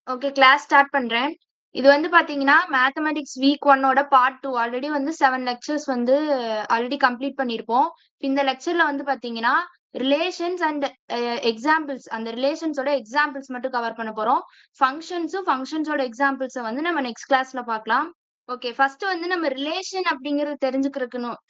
Okay, class start பண்றேன். இது வந்து பாத்தீங்கன்னா மேத்தமெட்டிக்ஸ் வீக் 1ஓட பார்ட் 2 ஆல்ரெடி வந்து 7 லெக்சர்ஸ் வந்து ஆல்ரெடி கம்ப்ளீட் பண்ணியிருப்போம். இந்த லெக்சர்ல வந்து பாத்தீங்கன்னா ரிலேஷன்ஸ் அண்ட் எக்ஸாம்பிள்ஸ், அந்த ரிலேஷன்ஸோட எக்ஸாம்பிள்ஸ் மட்டும் கவர் பண்ண போறோம். ஃபங்க்ஷன்ஸோட எக்ஸாம்பிள்ஸை வந்து நம்ம நெக்ஸ்ட் கிளாஸ்ல பார்க்கலாம். ஓகே, ஃபர்ஸ்ட் வந்து நம்ம ரிலேஷன் அப்படிங்கறது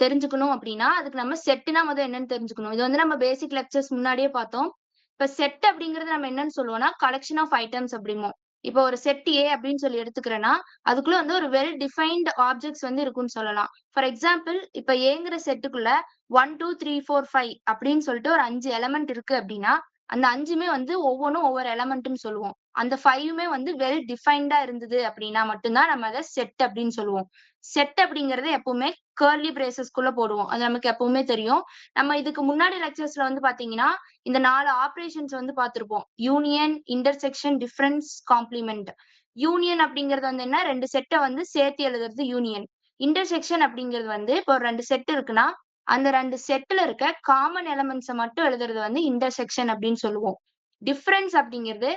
தெரிஞ்சுக்கணும் அப்படின்னா அதுக்கு நம்ம செட்னா முதல்ல என்னன்னு தெரிஞ்சுக்கணும். இது வந்து நம்ம பேசிக் லெக்சர்ஸ் முன்னாடியே பார்த்தோம். இப்ப செட் அப்படிங்கறது நம்ம என்னன்னு சொல்லுவோம்னா கலெக்ஷன் ஆஃப் ஐட்டம்ஸ் அப்படிம்போம். இப்போ ஒரு செட் ஏ அப்படின்னு சொல்லி எடுத்துக்கிறேன்னா அதுக்குள்ள வந்து ஒரு வெல் டிஃபைன்ட் ஆப்ஜெக்ட்ஸ் வந்து இருக்குன்னு சொல்லலாம். ஃபார் எக்ஸாம்பிள் இப்ப ஏங்கிற செட்டுக்குள்ள 1 2 3 4 5 அப்படின்னு சொல்லிட்டு ஒரு 5 எலமெண்ட் இருக்கு அப்படின்னா அந்த 5மே வந்து ஒவ்வொன்றும் ஒவ்வொரு எலமெண்ட்னு சொல்லுவோம். அந்த 5மே வந்து வெல் டிஃபைன்டா இருந்தது அப்படின்னா மட்டும்தான் நம்ம அதை செட் அப்படின்னு சொல்லுவோம். செட் அப்படிங்கறது எப்பவுமே கர்லி பிரேசஸ்க்குள்ள போடுவோம். அது நமக்கு எப்பவுமே தெரியும். நம்ம இதுக்கு முன்னாடி லெக்சர்ஸ்ல வந்து பாத்தீங்கன்னா இந்த 4 ஆப்பரேஷன்ஸ் வந்து பார்த்திருப்போம். Union, intersection, difference, complement. Union அப்படிங்கிறது வந்து என்ன, 2 செட்ட வந்து சேர்த்து எழுதுறது யூனியன். இன்டர்செக்ஷன் அப்படிங்கிறது வந்து இப்போ 2 செட் இருக்குன்னா அந்த 2 செட்ல இருக்க காமன் எலமெண்ட்ஸை மட்டும் எழுதுறது வந்து இன்டர்செக்ஷன் அப்படின்னு சொல்லுவோம். டிஃபரன்ஸ் அப்படிங்கிறது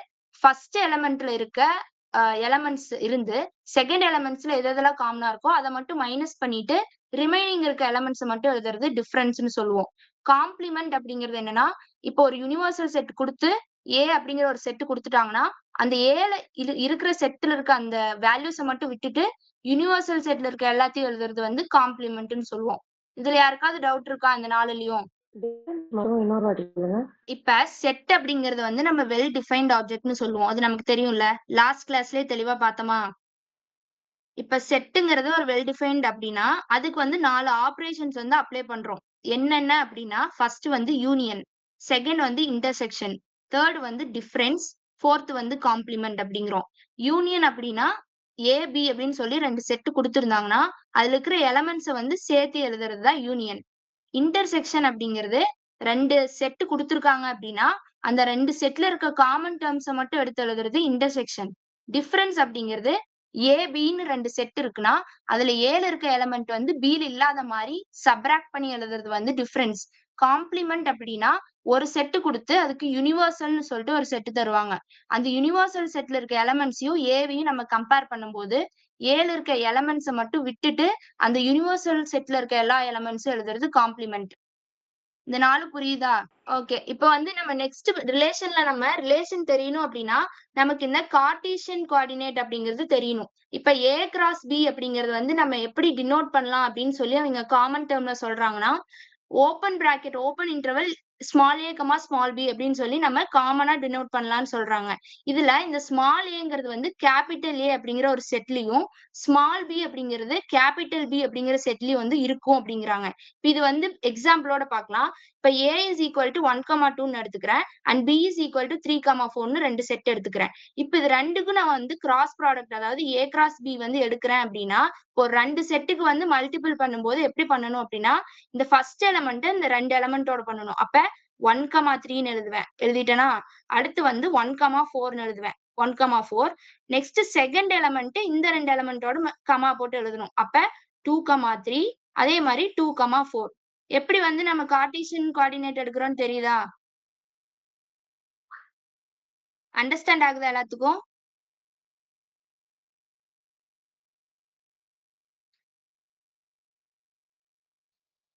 ஃபர்ஸ்ட் எலமெண்ட்ல இருக்க எலமெண்ட்ஸ் இருந்து செகண்ட் எலமெண்ட்ஸ்ல எது எதெல்லாம் காமனா இருக்கோ அதை மட்டும் மைனஸ் பண்ணிட்டு ரிமைனிங் இருக்க எலமெண்ட்ஸ் மட்டும் எழுதுறது டிஃபரன்ஸ்னு சொல்லுவோம். காம்ப்ளிமெண்ட் அப்படிங்கிறது என்னன்னா இப்போ ஒரு யூனிவர்சல் செட் கொடுத்து ஏ அப்படிங்கிற ஒரு செட் கொடுத்துட்டாங்கன்னா அந்த ஏல இருக்கிற செட்ல இருக்க அந்த வேல்யூஸை மட்டும் விட்டுட்டு யூனிவர்சல் செட்ல இருக்க எல்லாத்தையும் எழுதுறது வந்து காம்ப்ளிமெண்ட்னு சொல்லுவோம். இதுல யாருக்காவது டவுட் இருக்கா இந்த 4லயும்? இன்னொரு வாட்டி சொல்லுங்க. இப்ப செட் அப்படிங்கறது வந்து நம்ம வெல் டிஃபைன்ட் ஆப்ஜெக்ட்னு சொல்லுவோம். அது நமக்கு தெரியும்ல, லாஸ்ட் கிளாஸ்லயே தெளிவா பார்த்தோமா. இப்ப செட்டுங்கிறது ஒரு வெல் டிஃபைன்ட் அப்படின்னா அதுக்கு வந்து 4 ஆப்பரேஷன்ஸ் வந்து அப்ளை பண்றோம். என்னென்ன அப்படின்னா ஃபர்ஸ்ட் வந்து யூனியன், செகண்ட் வந்து இன்டர்செக்ஷன், தேர்ட் வந்து டிஃபரன்ஸ், ஃபோர்த் வந்து காம்ப்ளிமெண்ட் அப்படிங்கிறோம். யூனியன் அப்படின்னா ஏ பி அப்படின்னு சொல்லி 2 செட் கொடுத்துருந்தாங்கன்னா அதுல இருக்கிற எலமெண்ட்ஸை வந்து சேர்த்து எழுதுறது தான் யூனியன். இன்டர்செக்ஷன் அப்படிங்கிறது 2 செட் கொடுத்துருக்காங்க அப்படின்னா அந்த 2 செட்ல இருக்க காமன் டேர்ம்ஸை மட்டும் எடுத்து எழுதுறது இன்டர்செக்ஷன். டிஃபரன்ஸ் அப்படிங்கிறது ஏ பின்னு 2 செட் இருக்குன்னா அதுல ஏல இருக்க எலமெண்ட் வந்து பில இல்லாத மாதிரி சப்ராக்ட் பண்ணி எழுதுறது வந்து டிஃபரன்ஸ். காம்ப்ளிமெண்ட் அப்படின்னா ஒரு செட்டு கொடுத்து அதுக்கு யூனிவர்சல்னு சொல்லிட்டு ஒரு செட்டு தருவாங்க. அந்த யூனிவர்சல் செட்ல இருக்க எலமெண்ட்ஸையும் ஏவையும் நம்ம கம்பேர் பண்ணும்போது ஏல இருக்க எலமெண்ட்ஸை மட்டும் விட்டுட்டு அந்த யூனிவர்சல் செட்ல இருக்க எல்லா எலமெண்ட்ஸும் எழுதுறது காம்ப்ளிமெண்ட். இந்த 4 புரியுதா? ஓகே, இப்போ வந்து நம்ம நெக்ஸ்ட் நம்ம ரிலேஷன் தெரியணும் அப்படின்னா நமக்கு இந்த கார்ட்டீசியன் கோஆர்டினேட் அப்படிங்கிறது தெரியணும். இப்ப ஏ கிராஸ் பி அப்படிங்கிறது வந்து நம்ம எப்படி டினோட் பண்ணலாம் அப்படின்னு சொல்லி அவங்க காமன் டேர்ம்ல சொல்றாங்கன்னா open bracket open interval small A comma small B அப்படின்னு சொல்லி நம்ம காமனா டினோட் பண்ணலாம்னு சொல்றாங்க. இதுல இந்த ஸ்மால் ஏங்கிறது வந்து கேபிட்டல் ஏ அப்படிங்கிற ஒரு செட்லயும் ஸ்மால் பி அப்படிங்கிறது கேபிட்டல் பி அப்படிங்கிற செட்லயும் வந்து இருக்கும் அப்படிங்கிறாங்க. இப்ப இது வந்து எக்ஸாம்பிளோட பார்க்கலாம். இப்ப ஏ இஸ் ஈக்குவல் டு 1,2ன்னு எடுத்துக்கிறேன் and B is equal to 3,4ன்னு 2 செட் எடுத்துக்கிறேன். இப்ப இது ரெண்டுக்கும் நான் வந்து கிராஸ் ப்ராடக்ட் அதாவது ஏ கிராஸ் பி வந்து எடுக்கிறேன் அப்படின்னா ஒரு 2 செட்டுக்கு வந்து மல்டிபிள் பண்ணும்போது எப்படி பண்ணணும் அப்படின்னா இந்த ஃபர்ஸ்ட் எலமெண்ட் இந்த 2 எலமெண்டோட பண்ணணும். அப்ப 1,3ன்னு எழுதிட்டேனா அடுத்து வந்து 1,4ன்னு எழுதுவேன். 1,4 நெக்ஸ்ட் செகண்ட் எலமெண்ட் இந்த 2 எலமெண்டோட கமா போட்டு எழுதணும். அப்ப 2,3 அதே மாதிரி 2,4. எப்படி வந்து நம்ம கார்ட்டீசியன் கோஆர்டினேட் எடுக்கிறோம்னு தெரியுதா? அண்டர்ஸ்டாண்ட் ஆகுதா எல்லாத்துக்கும்?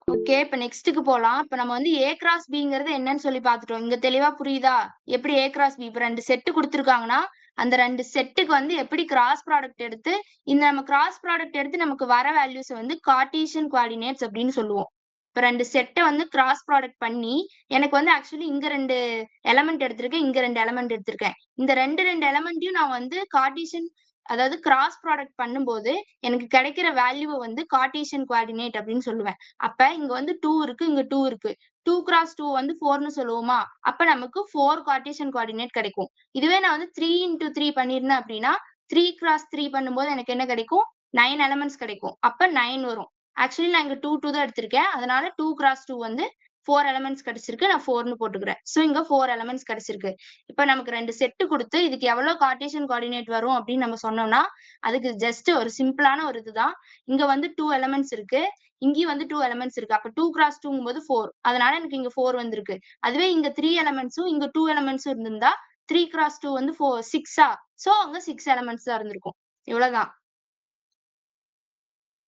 ஓகே, இப்ப நெக்ஸ்ட்டுக்கு போலாம். இப்ப நம்ம வந்து ஏ கிராஸ் பிங்கிறது என்னன்னு சொல்லி பார்த்துட்டோம். இங்க தெளிவா புரியுதா? எப்படி ஏ கிராஸ் பி இப்ப 2 செட்டு கொடுத்துருக்காங்கன்னா அந்த 2 செட்டுக்கு வந்து எப்படி கிராஸ் ப்ராடக்ட் எடுத்து இந்த நம்ம கிராஸ் ப்ராடக்ட் எடுத்து நமக்கு வர வேல்யூஸ் வந்து கார்ட்டீசியன் கோஆர்டினேட்ஸ் அப்படின்னு சொல்லுவோம். இப்ப 2 செட்டை வந்து கிராஸ் ப்ராடக்ட் பண்ணி எனக்கு வந்து ஆக்சுவலி இங்க 2 எலமெண்ட் எடுத்திருக்கேன், இங்க 2 எலமெண்ட் எடுத்திருக்கேன். இந்த 2 எலமெண்ட்டையும் நான் வந்து கார்ட்டீசியன் அதாவது கிராஸ் ப்ராடக்ட் பண்ணும்போது எனக்கு கிடைக்கிற வேல்யூவை வந்து கார்ட்டீசியன் கோஆர்டினேட் அப்படின்னு சொல்லுவேன். அப்ப இங்க வந்து 2 இருக்கு, இங்க 2 இருக்கு. 2 கிராஸ் 2 வந்து 4ன்னு சொல்லுவோமா? அப்ப நமக்கு 4 கார்ட்டீசியன் கோஆர்டினேட் கிடைக்கும். இதுவே நான் வந்து 3 into 3 பண்ணியிருந்தேன் அப்படின்னா 3 கிராஸ் 3 பண்ணும்போது எனக்கு என்ன கிடைக்கும்? 9 எலமெண்ட்ஸ் கிடைக்கும். அப்ப 9 வரும். ஆக்சுவலி நான் இங்க 2 2 தான் எடுத்திருக்கேன். அதனால 2 கிராஸ் 2 வந்து 4 எலமெண்ட்ஸ் கிடைச்சிருக்கு. நான் 4ன்னு போட்டுக்கிறேன். சோ இங்க 4 எலமெண்ட்ஸ் கிடைச்சிருக்கு. இப்ப நமக்கு 2 செட் கொடுத்து இதுக்கு எவ்வளவு கார்ட்டீசியன் கோஆர்டினேட் வரும் அப்படின்னு நம்ம சொன்னோம்னா அதுக்கு ஜஸ்ட் ஒரு சிம்பிளான ஒரு இதுதான். இங்க வந்து 2 எலமெண்ட்ஸ் இருக்கு, இங்கேயும் வந்து 2 எலமெண்ட்ஸ் இருக்கு. அப்ப 2 கிராஸ் 2 போது 4. அதனால எனக்கு இங்க 4 வந்திருக்கு. அதுவே இங்க 3 எலமெண்ட்ஸும் இங்க 2 எலமெண்ட்ஸும் இருந்திருந்தா 3x2 வந்து 6ஆ? சோ அங்க 6 எலிமெண்ட்ஸ் தான் இருந்திருக்கும். இவ்வளவுதான்.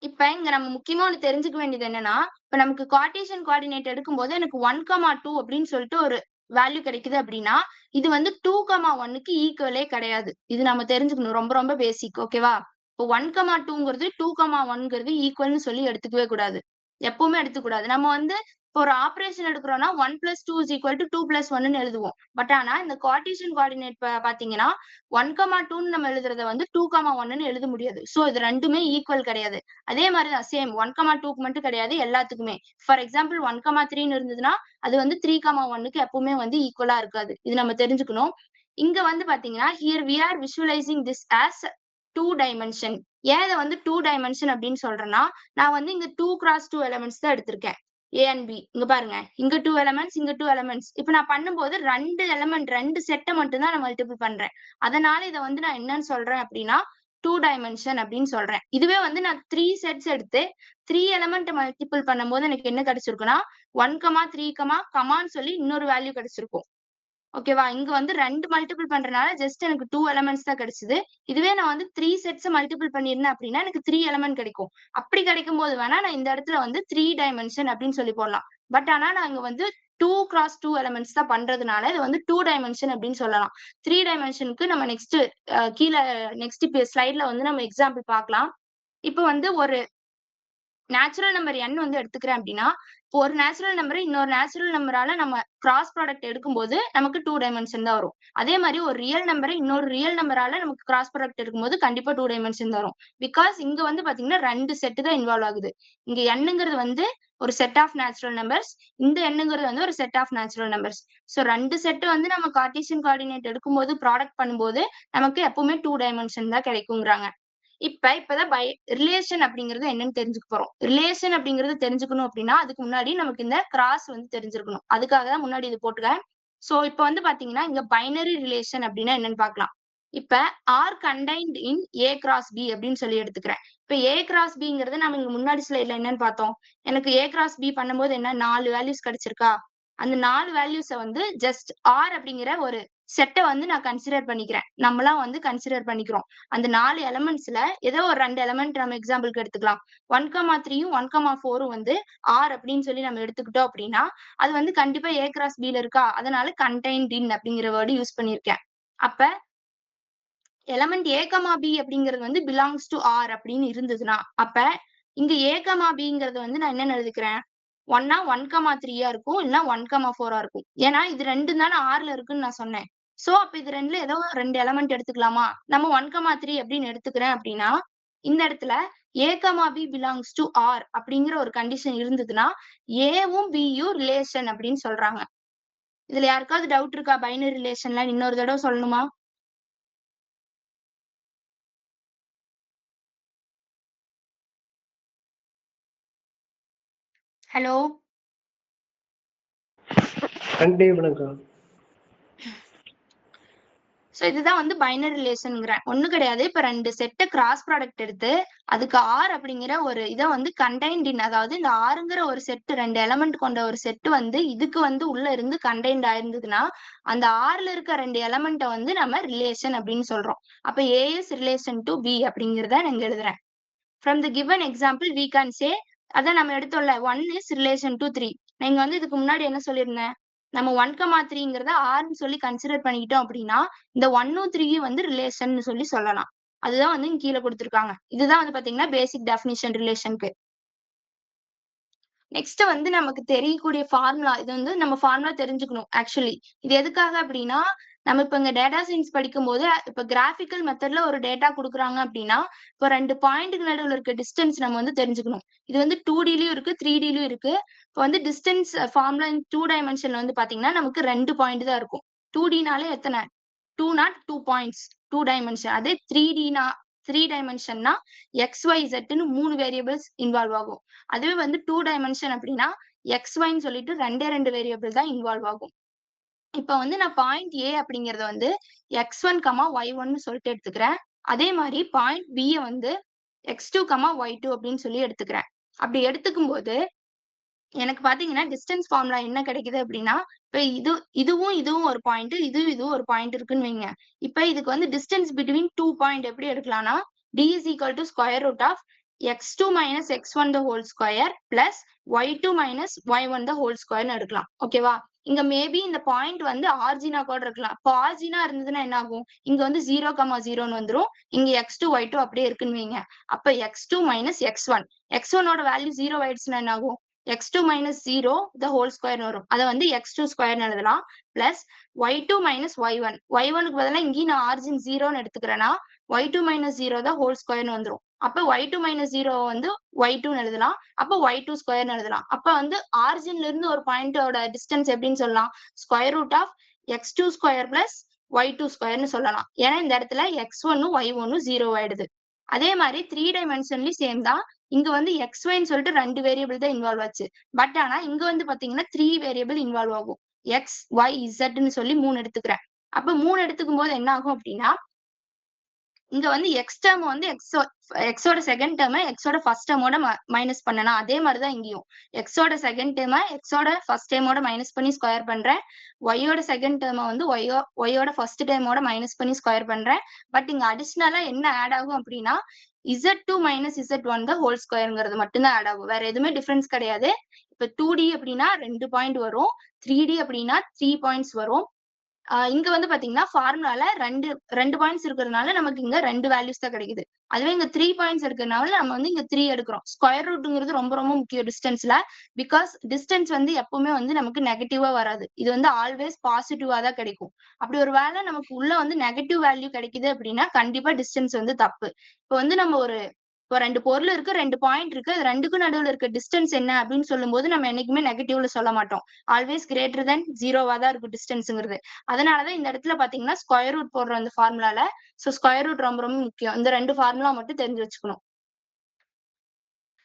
இப்ப இங்க நம்ம முக்கியமா ஒண்ணு தெரிஞ்சுக்க வேண்டியது என்னன்னா, இப்ப நமக்கு கார்ட்டீசியன் கோஆர்டினேட் எடுக்கும்போது எனக்கு 1, 2 அப்படின்னு சொல்லிட்டு ஒரு வேல்யூ கிடைக்குது அப்படின்னா, இது வந்து 2, 1க்கு ஈக்குவலே கிடையாது. இது நம்ம தெரிஞ்சுக்கணும். ரொம்ப ரொம்ப பேசிக். ஓகேவா? இப்போ 1, 2ங்கிறது 2, 1ங்கிறது ஈக்குவல்ன்னு சொல்லி எடுத்துக்கவே கூடாது. எப்பவுமே எடுத்துக்கூடாது. நம்ம வந்து இப்போ ஒரு ஆப்பரேஷன் எடுக்கிறோம்னா 1 + 2 = 2 + 1ன்னு எழுதுவோம். பட் ஆனா இந்த கார்ட்டீசியன் கோஆர்டினேட் பார்த்தீங்கன்னா 1, 2ன்னு நம்ம எழுதுறத வந்து 2, 1ன்னு எழுத முடியாது. சோ இது 2மே ஈக்குவல் கிடையாது. அதே மாரி தான் சேம் 1, 2க்கு மட்டும் கிடையாது எல்லாத்துக்குமே. ஃபார் எக்ஸாம்பிள் 1, 3ன்னு இருந்ததுன்னா, அது வந்து 3, 1க்கு எப்பவுமே வந்து ஈக்குவலா இருக்காது. இது நம்ம தெரிஞ்சுக்கணும். இங்க வந்து பாத்தீங்கன்னா, here we are visualising this as 2 dimension. ஏன் இத வந்து 2 டைமென்ஷன் அப்படின்னு சொல்றேன்னா, நான் வந்து இங்க 2x2 எலிமெண்ட்ஸ் தான் எடுத்திருக்கேன். A and B. இங்க பாருங்க. இங்க 2 எலிமெண்ட்ஸ், இங்க 2 எலிமெண்ட்ஸ். இப்ப நான் பண்ணும்போது 2 எலிமெண்ட் 2 செட்ட மட்டும் தான் நான் மல்டிபிள் பண்றேன். அதனால இத வந்து நான் என்னன்னு சொல்றேன் அப்படின்னா, 2 டைமென்ஷன் அப்படின்னு சொல்றேன். இதுவே வந்து நான் 3 செட்ஸ் எடுத்து 3 எலிமெண்ட் மல்டிபிள் பண்ணும்போது எனக்கு என்ன கிடைச்சிருக்குன்னா, 1, 3, கமான்னு சொல்லி இன்னொரு வேல்யூ கிடைச்சிருக்கும். ஓகேவா? இங்க வந்து 2 மல்டிபிள் பண்றனால ஜஸ்ட் எனக்கு 2 எலிமெண்ட்ஸ் தான் கிடைச்சது. இதுவே நான் வந்து 3 செட்ஸ் மல்டிபிள் பண்ணியிருந்தேன் அப்படின்னா, எனக்கு 3 எலிமெண்ட் கிடைக்கும். அப்படி கிடைக்கும்போது வேணா நான் இந்த இடத்துல வந்து 3 டைமென்ஷன் அப்படின்னு சொல்லி போடலாம். பட் ஆனா நான் இங்க வந்து 2x2 எலிமெண்ட்ஸ் தான் பண்றதுனால இது வந்து 2 டைமென்ஷன் அப்படின்னு சொல்லலாம். 3 டைமென்ஷனுக்கு நம்ம நெக்ஸ்ட் கீழ நெக்ஸ்ட் ஸ்லைட்ல வந்து நம்ம எக்ஸாம்பிள் பார்க்கலாம். இப்ப வந்து ஒரு நேச்சுரல் நம்பர் n வந்து எடுத்துக்கிறேன் அப்படின்னா, இப்போ ஒரு நேச்சுரல் நம்பர இன்னொரு நேச்சுரல் நம்பரால நம்ம கிராஸ் ப்ராடக்ட் எடுக்கும்போது நமக்கு 2 டைமென்ஷன் தான் வரும். அதே மாரி ஒரு ரியல் நம்பர இன்னொரு ரியல் நம்பரால நமக்கு கிராஸ் ப்ராடக்ட் எடுக்கும்போது கண்டிப்பா 2 டைமென்ஷன் தான் வரும். பிகாஸ் இங்க வந்து பாத்தீங்கன்னா 2 செட் தான் இன்வால்வ் ஆகுது. இங்க nங்கிறது வந்து ஒரு செட் ஆஃப் நேச்சுரல் நம்பர்ஸ். இந்த nங்கிறது வந்து ஒரு set of natural numbers. So 2 set வந்து நம்ம கார்ட்டீசியன் கோஆர்டினேட் எடுக்கும்போது ப்ராடக்ட் பண்ணும்போது நமக்கு எப்பவுமே 2 டைமென்ஷன் தான் கிடைக்குங்கிறாங்க. இப்பதான் ரிலேஷன் அப்படிங்கிறது என்னன்னு தெரிஞ்சுக்க போறோம். ரிலேஷன் அப்படிங்கிறது தெரிஞ்சுக்கணும் அப்படின்னா, அதுக்கு முன்னாடி நமக்கு இந்த கிராஸ் வந்து தெரிஞ்சிருக்கணும். அதுக்காக தான் முன்னாடி இது போட்டுருக்கேன். சோ இப்ப வந்து பாத்தீங்கன்னா, இங்க பைனரி ரிலேஷன் அப்படின்னா என்னன்னு பார்க்கலாம். இப்ப R contained in A cross B அப்படின்னு சொல்லி எடுத்துக்கிறேன். இப்ப A கிராஸ் Bங்கிறது நம்ம இங்க முன்னாடி ஸ்லைட்ல என்னன்னு பார்த்தோம். எனக்கு A கிராஸ் B பண்ணும்போது என்ன 4 வேல்யூஸ் கிடைச்சிருக்கா? அந்த 4 வேல்யூஸ வந்து ஜஸ்ட் ஆர் அப்படிங்கிற ஒரு செட்ட வந்து நான் கன்சிடர் பண்ணிக்கிறேன். நம்மலாம் வந்து கன்சிடர் பண்ணிக்கிறோம். அந்த 4 எலிமெண்ட்ஸ்ல ஏதோ ஒரு 2 எலிமெண்ட் நம்ம எக்ஸாம்பிள்க்கு எடுத்துக்கலாம். 1, 3யும் 1, 4ம் வந்து ஆர் அப்படின்னு சொல்லி நம்ம எடுத்துக்கிட்டோம் அப்படின்னா, அது வந்து கண்டிப்பா A கிராஸ் Bல இருக்கா? அதனால கன்டெய்ன்ட் இன் அப்படிங்கிற வேர்ட் யூஸ் பண்ணியிருக்கேன். அப்ப எலிமெண்ட் A, B அப்படிங்கிறது வந்து பிலாங்ஸ் டூ ஆர் அப்படின்னு இருந்ததுன்னா, அப்ப இங்க A, Bங்கிறது வந்து நான் என்னன்னு எழுதிக்கிறேன்? 1, 3யா இருக்கும். இல்லன்னா 1, 4ஆ இருக்கும். ஏன்னா இது 2ம் தானே ஆர்ல இருக்குன்னு நான் சொன்னேன். சோ அப்ப இது 2ல ஏதோ 2 எலிமெண்ட் எடுத்துக்கலாமா? நம்ம 1, 3 அப்படின்னு எடுத்துக்கிறேன் அப்படின்னா, இந்த இடத்துல A, B belongs to R அப்படிங்கிற ஒரு கண்டிஷன் இருந்ததுன்னா, Aவும் Bயும் ரிலேஷன் அப்படின்னு சொல்றாங்க. இதுல யாருக்காவது டவுட் இருக்கா? பைனரி ரிலேஷன்ல இன்னொரு தடவ சொல்லணுமா? ஹலோ? கண்டினியூ பண்ணுங்க. சோ இதுதான் வந்து பைனரி ரிலேஷன்ங்கிறேன். ஒண்ணும் கிடையாது. இப்ப 2 செட்ட கிராஸ் ப்ராடக்ட் எடுத்து, அதுக்கு ஆர் அப்படிங்கிற ஒரு இத வந்து கன்டெய்ன்ட் இன் அதாவது இந்த ஆர்ங்கிற ஒரு செட் 2 எலிமெண்ட் கொண்ட ஒரு செட் வந்து இதுக்கு வந்து உள்ள இருந்து கன்டெய்ன்ட் ஆயிருந்ததுன்னா, அந்த ஆர்ல இருக்க 2 எலிமெண்ட்ட வந்து நம்ம ரிலேஷன் அப்படின்னு சொல்றோம். அப்ப A is relation to B அப்படிங்கிறத நான் இங்க எழுதுறேன். From the given example we can say அதான் நம்ம எடுத்தோம்ல 1 இஸ் ரிலேஷன் டூ 3. நான் இங்க வந்து இதுக்கு முன்னாடி என்ன சொல்லியிருந்தேன்? நம்ம 1, 3ங்கிறத ஆர்ன்னு சொல்லி கன்சிடர் பண்ணிக்கிட்டோம் அப்படின்னா, இந்த 1ம் 3யும் வந்து ரிலேஷன்னு சொல்லி சொல்லலாம். அதுதான் வந்து இங்க கீழ குடுத்திருக்காங்க. இதுதான் வந்து பாத்தீங்கன்னா பேசிக் டெஃபினிஷன் ரிலேஷன்க்கு. நெக்ஸ்ட் வந்து நமக்கு தெரியக்கூடிய ஃபார்முலா. இது வந்து நம்ம ஃபார்முலா தெரிஞ்சுக்கணும் ஆக்சுவலி. இது எதுக்காக அப்படின்னா, நம்ம இப்ப இங்க டேட்டா சயன்ஸ் படிக்கும்போது, இப்ப கிராபிக்கல் மெத்தட்ல ஒரு டேட்டா குடுக்குறாங்க அப்படின்னா, இப்ப 2 பாயிண்ட்க்கு நடுவுல இருக்க டிஸ்டன்ஸ் நம்ம வந்து தெரிஞ்சுக்கணும். இது வந்து 2Dலயும் இருக்கு, 3Dலயும் இருக்கு. இப்ப வந்து டிஸ்டன்ஸ் ஃபார்முலா இன் 2 டைமென்ஷன்ல வந்து பாத்தீங்கன்னா, நமக்கு 2 பாயிண்ட் தான் இருக்கும். 2Dனாலே எத்தன? 2 பாயிண்ட்ஸ். 2 டைமென்ஷன். அதே 3 டைமென்ஷன்னா எக்ஸ், ஒய், இசட்ன்னு 3 வேரியபிள்ஸ் இன்வால்வ் ஆகும். அதுவே வந்து 2 டைமென்ஷன் அப்படின்னா, எக்ஸ், ஒய்ன்னு சொல்லிட்டு 2 வேரியபிள் தான் இன்வால்வ் ஆகும். இப்ப வந்து நான் பாயிண்ட் A அப்படிங்கிறத வந்து x1, y1ன்னு சொல்லிட்டு எடுத்துக்கிறேன். அதே மாரி பாயிண்ட் B ய வந்து x2, y2 அப்படின்னு சொல்லி எடுத்துக்கிறேன். அப்படி எடுத்துக்கும்போது எனக்கு பாத்தீங்கன்னா டிஸ்டன்ஸ் ஃபார்முலா என்ன கிடைக்குது அப்படின்னா, இப்ப இதுவும் ஒரு பாயிண்ட், இதுவும் ஒரு பாயிண்ட் இருக்குன்னு வைங்க. இப்ப இதுக்கு வந்து டிஸ்டன்ஸ் பிட்வீன் 2 பாயிண்ட் எப்படி எடுக்கலாம்னா, d is equal to square root of x2 minus x1 the whole square plus y2 minus y1 the whole square ன்னு எடுக்கலாம். ஓகேவா? இங்க மேபி இந்த பாயிண்ட் வந்து ஆரிஜினா கூட இருக்கலாம். இப்போ ஆரிஜினா இருந்ததுன்னா என்ன ஆகும்? இங்க வந்து 0,0ன்னு வந்துரும். இங்க x2 y2 அப்படியே இருக்குன்னு வைங்க. அப்ப x2 minus x1. x1 ஓட வேல்யூ 0 ஆயிடுச்சுன்னா என்ன ஆகும்? x2 minus 0 the whole square வரும். அத வந்து x2 ஸ்கொயர்னு எழுதலாம். plus y2 minus y1. y1க்கு பதிலா இங்கேயும் நான் ஆரிஜின் 0ன்னு எடுத்துக்கிறேன்னா, y2 minus 0 the whole squareன்னு வந்துரும். அப்ப y2 minus 0 வந்து y2ன்னு எழுதலாம். அப்ப y2 ஸ்கொயர்னு எழுதலாம். அப்ப வந்து ஆரிஜின்ல இருந்து ஒரு பாயிண்டோட டிஸ்டன்ஸ் எப்படின்னு சொல்லலாம்? Square root of x2 square plus y2 ஸ்கொயர்னு சொல்லலாம். ஏன்னா இந்த இடத்துல x1ம் y1ம் 0 ஆயிடுது. அதே மாதிரி 3 டைமென்ஷன்லயும் சேம் தான். இங்க வந்து xyன்னு சொல்லிட்டு 2 வேரியபிள் தான் இன்வால்வ் ஆச்சு. பட் ஆனா இங்க வந்து பாத்தீங்கன்னா 3 வேரியபிள் இன்வால்வ் ஆகும். x, y, zன்னு சொல்லி 3 எடுத்துக்கிறேன். அப்ப 3 எடுத்துக்கும் போது என்ன ஆகும் அப்படின்னா, இங்க வந்து எக்ஸ் டேர்ம் வந்து எக்ஸோட செகண்ட் டேர்மை எக்ஸோட ஃபர்ஸ்ட் டேர்மோட மைனஸ் பண்ணனா அதே மாதிரிதான் இங்கேயும் எக்ஸோட செகண்ட் டேர்மை எக்ஸோட ஃபர்ஸ்ட் டேர்மோட மைனஸ் பண்ணி ஸ்கொயர் பண்றேன். ஒய்யோட செகண்ட் டேர்மை வந்து ஒய்யோட ஃபர்ஸ்ட் டேர்மோட மைனஸ் பண்ணி ஸ்கொயர் பண்றேன். பட் இங்க அடிஷனலா என்ன ஆட் ஆகும் அப்படின்னா z2 மைனஸ் z1 தான் ஹோல் ஸ்கொயருங்கிறது மட்டும்தான் ஆட் ஆகும். வேற எதுவுமே டிஃபரன்ஸ் கிடையாது. இப்ப 2D அப்படின்னா 2 பாயிண்ட் வரும். 3D அப்படின்னா 3 பாயிண்ட்ஸ் வரும். இங்க வந்து பாத்தீங்கன்னா ஃபார்முலால ரெண்டு பாயிண்ட்ஸ் இருக்கிறதுனால நமக்கு இங்க 2 வேல்யூஸ் தான் கிடைக்குது. அதுவே இங்க 3 பாயிண்ட்ஸ் இருக்கிறதுனால நம்ம வந்து இங்க 3 எடுக்கிறோம். ஸ்கொயர் ரூட்ங்கிறது ரொம்ப ரொம்ப முக்கியம் டிஸ்டன்ஸ்ல. பிகாஸ் டிஸ்டன்ஸ் வந்து எப்பவுமே வந்து நமக்கு நெகட்டிவா வராது. இது வந்து ஆல்வேஸ் பாசிட்டிவா தான் கிடைக்கும். அப்படி ஒரு வேளை நமக்கு உள்ள வந்து நெகட்டிவ் வேல்யூ கிடைக்குது அப்படின்னா கண்டிப்பா டிஸ்டன்ஸ் வந்து தப்பு. இப்போ வந்து நம்ம இப்போ 2 பொருள் இருக்கு, 2 பாயிண்ட் இருக்கு. அது 2க்கும் நடுவுல இருக்க டிஸ்டன்ஸ் என்ன அப்படின்னு சொல்லும்போது நம்ம என்னைக்குமே நெகட்டிவ்ல சொல்ல மாட்டோம். ஆல்வேஸ் கிரேட்டர் தென் 0வா தான் இருக்கும் டிஸ்டன்ஸ்ங்கிறது. அதனாலதான் இந்த இடத்துல பாத்தீங்கன்னா ஸ்கொயர் ரூட் போடுற அந்த ஃபார்முலால ஸ்கொயர் ரூட் ரொம்ப ரொம்ப முக்கியம். இந்த 2 ஃபார்முலா மட்டும் தெரிஞ்சு வச்சுக்கணும்.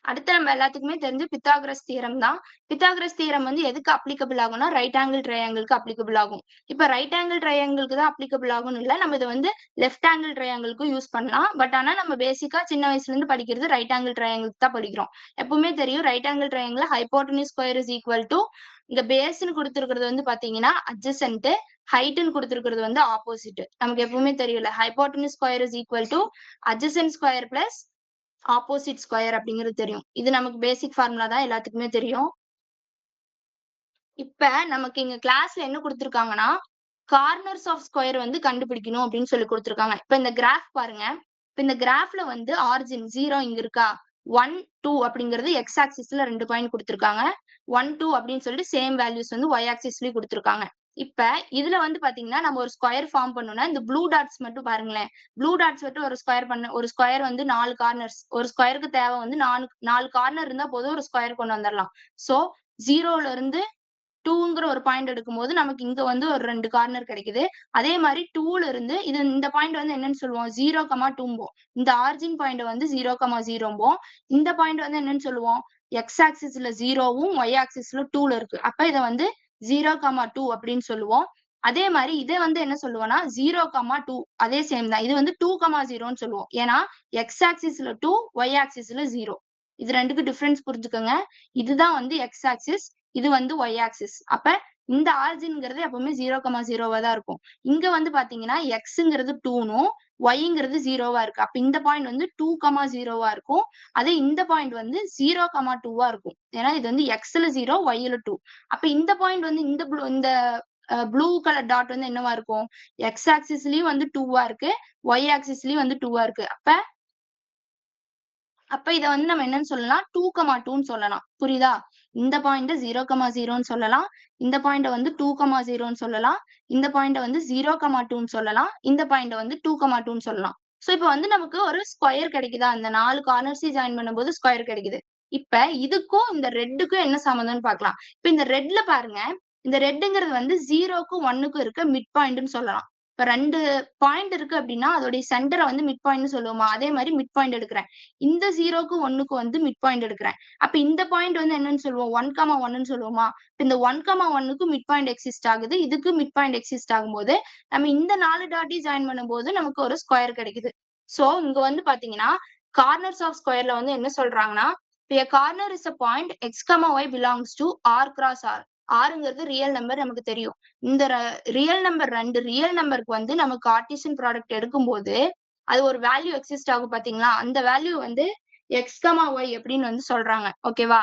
அடுத்து நம்ம எல்லாத்துக்குமே தெரிஞ்ச பித்தாகரஸ் தியரம் தான். பித்தாகரஸ் தியரம் வந்து எதுக்கு அப்ளிகபிள் ஆகும்னா ரைட் ஆங்கிள் ட்ரையாங்கிள்க்கு அப்ளிகபிள் ஆகும். இப்ப ரைட் ஆங்கிள் ட்ரையாங்கிள்க்கு தான் அப்ளிகபிள் ஆகும்னு இல்ல, நம்ம இதை வந்து லெஃப்ட் ஆங்கிள் ட்ரையாங்கிள்க்கும் யூஸ் பண்ணலாம். பட் ஆனா நம்ம பேசிக்கா சின்ன வயசுல இருந்து படிக்கிறது ரைட் ஆங்கிள் ட்ரையாங்கிள்க்கு தான் படிக்கிறோம். எப்பவுமே தெரியும் right angle triangle hypotenuse square is equal to இங்க பேஸ்ன்னு கொடுத்திருக்கிறது வந்து பாத்தீங்கன்னா அட்ஜசன்ட், ஹைட்னு கொடுத்திருக்கிறது வந்து ஆப்போசிட். நமக்கு எப்பவுமே தெரியல hypotenuse square is equal to adjacent square plus opposite square அப்படிங்கிறது தெரியும். இது நமக்கு பேசிக் ஃபார்முலா தான், எல்லாத்துக்குமே தெரியும். இப்ப நமக்கு இங்க கிளாஸ்ல என்ன கொடுத்திருக்காங்கன்னா கார்னர்ஸ் ஆஃப் ஸ்கொயர் வந்து கண்டுபிடிக்கணும் அப்படின்னு சொல்லி கொடுத்திருக்காங்க. இப்ப இந்த கிராஃப் பாருங்க. இப்ப இந்த கிராஃப்ல வந்து ஆரிஜின் 0 இங்க இருக்கா, 1, 2 அப்படிங்கிறது எக்ஸ் ஆக்சிஸ்ல 2 பாயிண்ட் கொடுத்திருக்காங்க. 1, 2 அப்படின்னு சொல்லிட்டு சேம் வேல்யூஸ் வந்து ஒய் ஆக்சிஸ்லயும் கொடுத்திருக்காங்க. இப்ப இதுல வந்து பாத்தீங்கன்னா நம்ம ஒரு ஸ்கொயர் ஃபார்ம் பண்ணணும்னா இந்த ப்ளூ டாட்ஸ் மட்டும் பாருங்களேன். ப்ளூ டாட்ஸ் மட்டும் ஒரு ஸ்கொயர் வந்து 4 கார்னர்ஸ். ஒரு ஸ்கொயருக்கு தேவை வந்து 4 கார்னர் இருந்தா போதும், ஒரு ஸ்கொயர் கொண்டு வந்துடலாம். சோ 0ல இருந்து 2ங்கிற ஒரு பாயிண்ட் எடுக்கும்போது நமக்கு இங்க வந்து ஒரு 2 கார்னர் கிடைக்குது. அதே மாதிரி 2ல இருந்து இந்த பாயிண்ட் வந்து என்னன்னு சொல்லுவோம், 0,2 இந்த ஆரிஜின் பாயிண்ட் வந்து 0,0 இந்த பாயிண்ட் வந்து என்னன்னு சொல்லுவோம், எக்ஸ் ஆக்சிஸ்ல 0வும் ஒய் ஆக்சிஸ்ல 2ல இருக்கு. அப்ப இதை வந்து 0,2 அப்படின்னு சொல்லுவோம். அதே மாதிரி இதை வந்து என்ன சொல்லுவோம்னா 0,2 அதே சேம் தான். இது வந்து 2,0ன்னு சொல்லுவோம். ஏன்னா எக்ஸ் ஆக்சிஸ்ல 2, ஒய் ஆக்சிஸ்ல 0. இது ரெண்டுக்கு டிஃபரன்ஸ் புரிஞ்சுக்கோங்க. இதுதான் வந்து எக்ஸ் ஆக்சிஸ், இது வந்து ஒய் ஆக்சிஸ். அப்ப இந்த ஆரிஜின்ங்கிறது எப்பவுமே 0,0வா தான் இருக்கும். இங்க வந்து பாத்தீங்கன்னா எக்ஸ்ங்கிறது 2னும் ஒய்ங்கிறது 0வா இருக்கு. அப்ப இந்த பாயிண்ட் வந்து 2,0வா இருக்கும். அதே இந்த பாயிண்ட் வந்து 0,2வா இருக்கும். ஏன்னா இது வந்து எக்ஸ்ல 0, ஒய்ல 2. அப்ப இந்த பாயிண்ட் வந்து இந்த ப்ளூ கலர் டாட் வந்து என்னவா இருக்கும், எக்ஸ் ஆக்சிஸ்லயும் வந்து 2வா இருக்கு, ஒய் ஆக்சிஸ்லயும் வந்து 2வா இருக்கு. அப்ப இத வந்து நம்ம என்னன்னு சொல்லலாம், 2,2ன்னு சொல்லலாம். புரியுதா? இந்த பாயிண்ட் 0,0ன்னு சொல்லலாம். இந்த பாயிண்ட் வந்து 2,0ன்னு சொல்லலாம். இந்த பாயிண்ட் வந்து 0,2ன்னு சொல்லலாம். இந்த பாயிண்ட் வந்து 2,2ன்னு சொல்லலாம். சோ இப்ப வந்து நமக்கு ஒரு ஸ்கொயர் கிடைக்குதா? அந்த 4 கார்னர்ஸையும் ஜாயின் பண்ணும்போது ஸ்கொயர் கிடைக்குது. இப்ப இதுக்கும் இந்த ரெட்டுக்கும் என்ன சம்மந்தம்னு பார்க்கலாம். இப்ப இந்த ரெட்ல பாருங்க. இந்த ரெட்ங்கிறது வந்து 0க்கும் 1க்கும் இருக்க மிட் பாயிண்ட்னு சொல்லலாம். இப்ப 2 பாயிண்ட் இருக்கு அப்படின்னா அதோட சென்டரை வந்து மிட் பாயிண்ட்னு சொல்லுவோமா, அதே மாதிரி மிட் பாயிண்ட் எடுக்கிறேன். இந்த 0க்கும் 1க்கும் வந்து மிட் பாயிண்ட் எடுக்கிறேன். அப்ப இந்த பாயிண்ட் வந்து என்னன்னு சொல்லுவோம், 1,1ன்னு சொல்லுவோமா. இந்த 1,1க்கு மிட் பாயிண்ட் எக்ஸிஸ்ட் ஆகுது, இதுக்கு மிட் பாயிண்ட் எக்ஸிஸ்ட் ஆகும்போது நம்ம இந்த 4 டாட்டையும் ஜாயின் பண்ணும்போது நமக்கு ஒரு ஸ்கொயர் கிடைக்குது. சோ இங்க வந்து பாத்தீங்கன்னா கார்னர்ஸ் ஆஃப் ஸ்கொயர்ல வந்து என்ன சொல்றாங்கன்னா இப்ப a corner is a point x, y belongs to r cross r. ஆறுங்கிறது ரியல் நம்பர் நமக்கு தெரியும். இந்த ரியல் நம்பர் ரெண்டு ரியல் நம்பருக்கு வந்து நம்ம கார்ட்டீசியன் ப்ராடக்ட் எடுக்கும்போது அது ஒரு வேல்யூ எக்ஸிஸ்ட் ஆகும் பாத்தீங்களா, அந்த வேல்யூ வந்து x, y அப்படின்னு வந்து சொல்றாங்க. ஓகேவா?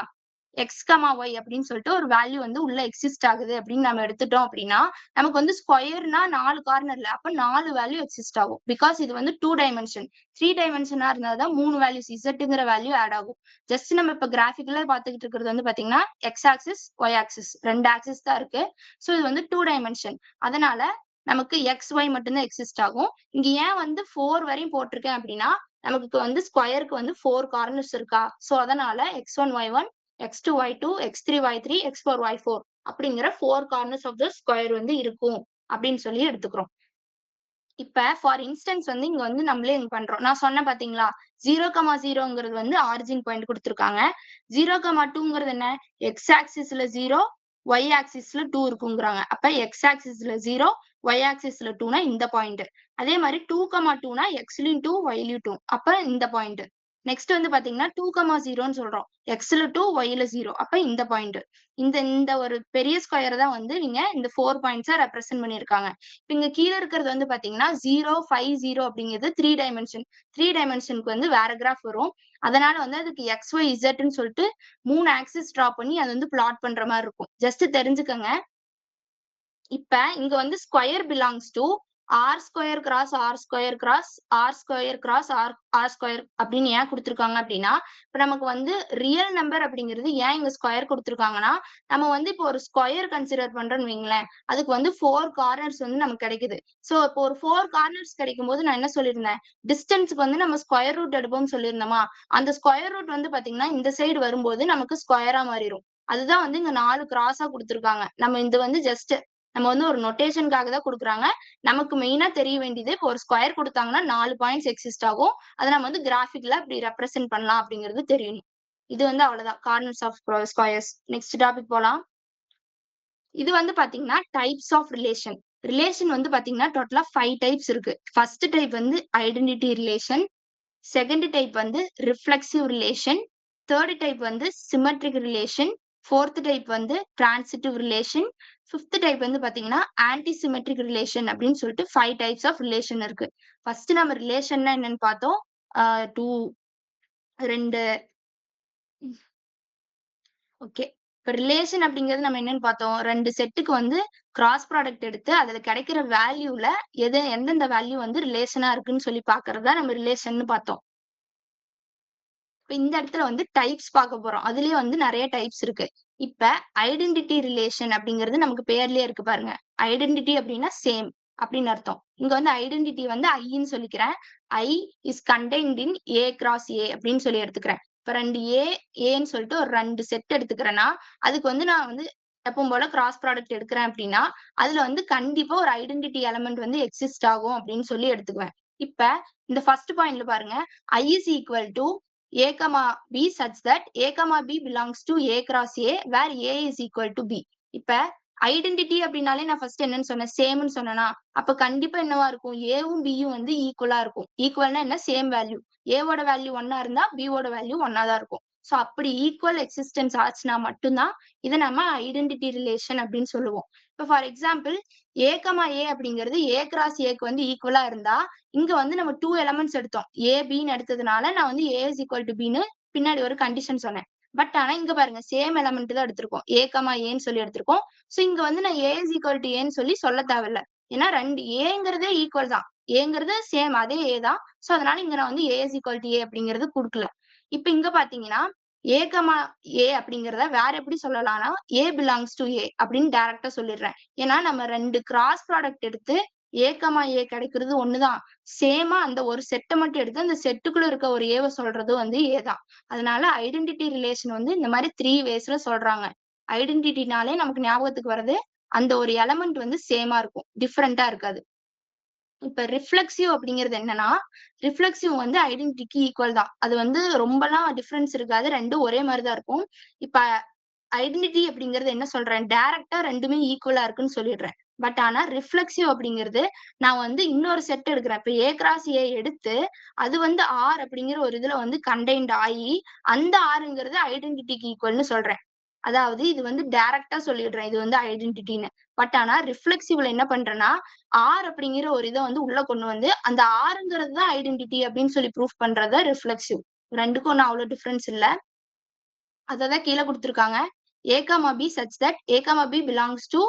x, y அப்படின்னு சொல்லிட்டு ஒரு வேல்யூ வந்து உள்ள எக்ஸிஸ்ட் ஆகுது அப்படின்னு நம்ம எடுத்துட்டோம் அப்படின்னா நமக்கு வந்து ஸ்கொயர்னா 4 கார்னர்ல அப்ப 4 வேல்யூ எக்ஸிஸ்ட் ஆகும். பிகாஸ் இது வந்து 2 டைமென்ஷன். 3 டைமென்ஷனா இருந்தாதான் 3 வேல்யூஸ் இசட்ங்கிற வேல்யூ ஆட் ஆகும். ஜஸ்ட் நம்ம இப்ப கிராஃபிக்கலா பாத்துக்கிட்டு இருக்கிறது வந்து பாத்தீங்கன்னா எக்ஸ் ஆக்சிஸ், ஒய் ஆக்சிஸ் ரெண்டு ஆக்சிஸ் தான் இருக்கு. சோ இது வந்து 2 டைமென்ஷன். அதனால நமக்கு எக்ஸ், ஒய் மட்டும்தான் எக்ஸிஸ்ட் ஆகும். இங்க ஏன் வந்து 4 வரையும் போட்டிருக்கேன் அப்படின்னா நமக்கு வந்து ஸ்கொயருக்கு வந்து 4 கார்னர்ஸ் இருக்கா. சோ அதனால x1, y1, x2, y2, x3, y3, x4, y4 அப்படிங்கிற 4 corners of the square வந்து இருக்கும் அப்படின்னு சொல்லி எடுத்துக்கிறோம். இப்ப ஃபார் இன்ஸ்டன்ஸ் வந்து இங்க வந்து நம்மளே இங்க பண்றோம். நான் சொன்னேன் பாத்தீங்களா 0,0ங்கிறது வந்து ஆரிஜின் பாயிண்ட் கொடுத்திருக்காங்க. 0,2ங்கிறது என்ன, x ஆக்சிஸ்ல 0, y ஆக்சிஸ்ல 2 இருக்குங்கிறாங்க. அப்ப x ஆக்சிஸ்ல 0, y ஆக்சிஸ்ல 2னா இந்த பாயிண்ட். அதே மாதிரி 2,2னா xலயும் 2, yலயும் 2 அப்ப இந்த பாயிண்ட். நெக்ஸ்ட் வந்து பாத்தீங்கன்னா 2,0ன்னு சொல்றோம். xல 2, yல 0 அப்ப இந்த பாயிண்ட். இந்த ஒரு பெரிய ஸ்கொயர் தான் வந்து நீங்க இந்த 4 பாயிண்ட்ஸா ரெப்ரசென்ட் பண்ணிருக்காங்க. இப்ப இங்க கீழ இருக்கிறது வந்து பாத்தீங்கன்னா 0, 5, 0 அப்படிங்கிறது 3 டைமென்ஷன். 3 டைமென்ஷனுக்கு வந்து வேற கிராஃப் வரும். அதனால வந்து அதுக்கு எக்ஸ், ஒய், இசட்ன்னு சொல்லிட்டு 3 ஆக்சிஸ் டிரா பண்ணி அது வந்து பிளாட் பண்ற மாதிரி இருக்கும். ஜஸ்ட் தெரிஞ்சுக்கங்க. இப்ப இங்க வந்து square belongs to R square cross R square cross R square cross R square அப்படின்னு ஏன் கொடுத்துருக்காங்க அப்படின்னா இப்ப நமக்கு வந்து ரியல் நம்பர் அப்படிங்கிறது ஏன் இங்க ஸ்கொயர் கொடுத்துருக்காங்கன்னா நம்ம வந்து இப்போ ஒரு ஸ்கொயர் கன்சிடர் பண்றோம்னு வைங்களேன், அதுக்கு வந்து 4 கார்னர்ஸ் வந்து நமக்கு கிடைக்குது. சோ இப்போ ஒரு 4 கார்னர்ஸ் கிடைக்கும் போது நான் என்ன சொல்லியிருந்தேன், டிஸ்டன்ஸ்க்கு வந்து நம்ம ஸ்கொயர் ரூட் எடுப்போம்னு சொல்லியிருந்தோமா, அந்த ஸ்கொயர் ரூட் வந்து பாத்தீங்கன்னா இந்த சைடு வரும்போது நமக்கு ஸ்கொயரா மாறிடும். அதுதான் வந்து இங்க 4 கிராஸா கொடுத்துருக்காங்க. நம்ம இது வந்து ஜஸ்ட் நம்ம வந்து ஒரு நொட்டேஷனுக்காக தான் கொடுக்குறாங்க. நமக்கு மெயினா தெரிய வேண்டியது இப்போ ஒரு ஸ்கொயர் கொடுத்தாங்கன்னா 4 பாயிண்ட்ஸ் எக்ஸிஸ்ட் ஆகும். அதை நம்ம வந்து கிராஃபிக்ல இப்படி ரெப்ரசென்ட் பண்ணலாம் அப்படிங்கிறது தெரியணும். இது வந்து அவ்வளவுதான் corners of squares. Next topic போலாம். இது வந்து பாத்தீங்கன்னா டைப்ஸ் ஆஃப் ரிலேஷன். ரிலேஷன் வந்து பாத்தீங்கன்னா டோட்டலா 5 டைப்ஸ் இருக்கு. ஃபர்ஸ்ட் டைப் வந்து ஐடென்டிட்டி ரிலேஷன், செகண்ட் டைப் வந்து ரிஃப்ளெக்சிவ் ரிலேஷன், தேர்ட் டைப் வந்து சிமெட்ரிக் ரிலேஷன், ஃபோர்த் டைப் வந்து டிரான்சிட்டிவ் ரிலேஷன், ஃபிஃப்த் டைப் வந்து பாத்தீங்கன்னா ஆன்டி சிமெட்ரிக் ரிலேஷன் அப்படின்னு சொல்லிட்டு 5 டைப்ஸ் ஆஃப் ரிலேஷன் இருக்கு. ஃபர்ஸ்ட் நம்ம ரிலேஷன்னா என்னன்னு பார்த்தோம். 2 ஓகே. இப்ப ரிலேஷன் அப்படிங்கிறது நம்ம என்னன்னு பார்த்தோம், 2 செட்டுக்கு வந்து கிராஸ் ப்ராடக்ட் எடுத்து அதுல கிடைக்கிற வேல்யூல எந்தெந்த வேல்யூ வந்து ரிலேஷனா இருக்குன்னு சொல்லி பாக்குறதா நம்ம ரிலேஷன் பார்த்தோம். இப்ப இந்த இடத்துல வந்து டைப்ஸ் பார்க்க போறோம். அதுலயே வந்து நிறைய டைப்ஸ் இருக்கு. இப்ப ஐடென்டிட்டி ரிலேஷன் அப்படிங்கிறது நமக்கு பேர்லயே இருக்கு பாருங்க. ஐடென்டிட்டி அப்படின்னா சேம் அப்படின்னு அர்த்தம். இங்க வந்து ஐடென்டிட்டி வந்து ஐன்னு சொல்லிக்கிறேன். I is contained in A cross A அப்படின்னு சொல்லி எடுத்துக்கிறேன். இப்ப 2 ஏன்னு சொல்லிட்டு ஒரு 2 செட் எடுத்துக்கிறேன்னா அதுக்கு வந்து நான் வந்து எப்பவும் போல கிராஸ் ப்ராடக்ட் எடுக்கிறேன் அப்படின்னா அதுல வந்து கண்டிப்பா ஒரு ஐடென்டிட்டி எலமெண்ட் வந்து எக்ஸிஸ்ட் ஆகும் அப்படின்னு சொல்லி எடுத்துக்குவேன். இப்ப இந்த ஃபர்ஸ்ட் பாயிண்ட்ல பாருங்க, I is equal to A, B such that A, B belongs to A cross A where A is equal to B. இப்ப ஐடென்டிட்டி அப்படின்னாலே நான் ஃபர்ஸ்ட் என்னன்னு சொன்னேன், சேம்னு சொன்னேனா, அப்ப கண்டிப்பா என்னவா இருக்கும், ஏவும் பியும் வந்து ஈக்குவலா இருக்கும். ஈக்குவல்னா என்ன, சேம் வேல்யூ. ஏவோட வேல்யூ 1 இருந்தா பியோட வேல்யூ 1 தான் இருக்கும். சோ அப்படி ஈக்குவல் எக்ஸிஸ்டன்ஸ் ஆச்சுன்னா மட்டும்தான் இதை நம்ம ஐடென்டிட்டி ரிலேஷன் அப்படின்னு சொல்லுவோம். இப்ப ஃபார் எக்ஸாம்பிள் ஏ, ஏ அப்படிங்கிறது ஏ கிராஸ் ஏக்கு வந்து ஈக்குவலா இருந்தா இங்க வந்து நம்ம 2 எலமெண்ட்ஸ் எடுத்தோம். ஏ பின்னு எடுத்ததுனால நான் வந்து ஏ இஸ் ஈக்குவல் டு பின்னு பின்னாடி ஒரு கண்டிஷன் சொன்னேன். பட் ஆனா இங்க பாருங்க சேம் எலமெண்ட் தான் எடுத்திருக்கோம். ஏ, ஏன்னு சொல்லி எடுத்திருக்கோம். சோ இங்க வந்து நான் ஏ இஸ் ஈக்குவல் டு ஏன்னு சொல்லி சொல்ல தேவையில்ல. ஏன்னா 2 ஏங்கிறதே ஈக்குவல் தான். ஏங்கிறது சேம் அதே ஏ தான். சோ அதனால இங்க நான் வந்து ஏ இஸ் ஈக்குவல் டு ஏ அப்படிங்கிறது கொடுக்கல. இப்ப இங்க பாத்தீங்கன்னா ஏ, ஏ அப்படிங்கிறத வேற எப்படி சொல்லலாம்னா ஏ பிலாங்ஸ் டு ஏ அப்படின்னு டைரக்டா சொல்லிடுறேன். ஏன்னா நம்ம 2 கிராஸ் ப்ராடக்ட் எடுத்து ஏ, ஏ கிடைக்கிறது ஒண்ணுதான். சேமா அந்த ஒரு செட்டை மட்டும் எடுத்து அந்த செட்டுக்குள்ள இருக்க ஒரு ஏவை சொல்றது வந்து ஏ தான். அதனால ஐடென்டிட்டி ரிலேஷன் வந்து இந்த மாதிரி 3 வேஸ்ல சொல்றாங்க. ஐடென்டிட்டினாலே நமக்கு ஞாபகத்துக்கு வர்றது அந்த ஒரு எலமெண்ட் வந்து சேமா இருக்கும், டிஃபரெண்டா இருக்காது. இப்ப ரிஃப்ளெக்சிவ் அப்படிங்கிறது என்னன்னா, ரிஃப்ளெக்சிவ் வந்து ஐடென்டிட்டிக்கு ஈக்குவல் தான். அது வந்து ரொம்பலாம் டிஃபரன்ஸ் இருக்காது. ரெண்டும் ஒரே மாதிரி தான் இருக்கும். இப்ப ஐடென்டிட்டி அப்படிங்கிறது என்ன சொல்றேன், டைரக்டா ரெண்டுமே ஈக்குவலா இருக்குன்னு சொல்லிடுறேன். பட் ஆனா ரிஃப்ளெக்சிவ் அப்படிங்கிறது நான் வந்து இன்னொரு செட் எடுக்கிறேன். இப்ப A கிராஸ் A எடுத்து அது வந்து R அப்படிங்கிற ஒரு இதுல வந்து கண்டெய்ன்ட் ஆகி அந்த Rங்கிறது ஐடென்டிட்டிக்கு ஈக்குவல்னு சொல்றேன். அதாவது இது வந்து டைரக்டா சொல்லிடுறேன் இது வந்து ஐடென்டிட்டின்னு. பட் ஆனா ரிஃப்ளெக்சிவ்ல என்ன பண்றேன்னா R அப்படிங்கிற ஒரு இதை வந்து உள்ள கொண்டு வந்து அந்த Rங்கிறது தான் ஐடென்டிட்டி அப்படின்னு சொல்லி ப்ரூஃப் பண்றது ரிஃப்ளெக்சிவ். ரெண்டுக்கும் ஒன்னும் அவ்வளவு டிஃபரன்ஸ் இல்ல. அததான் கீழே கொடுத்திருக்காங்க. A, B such that A, B belongs to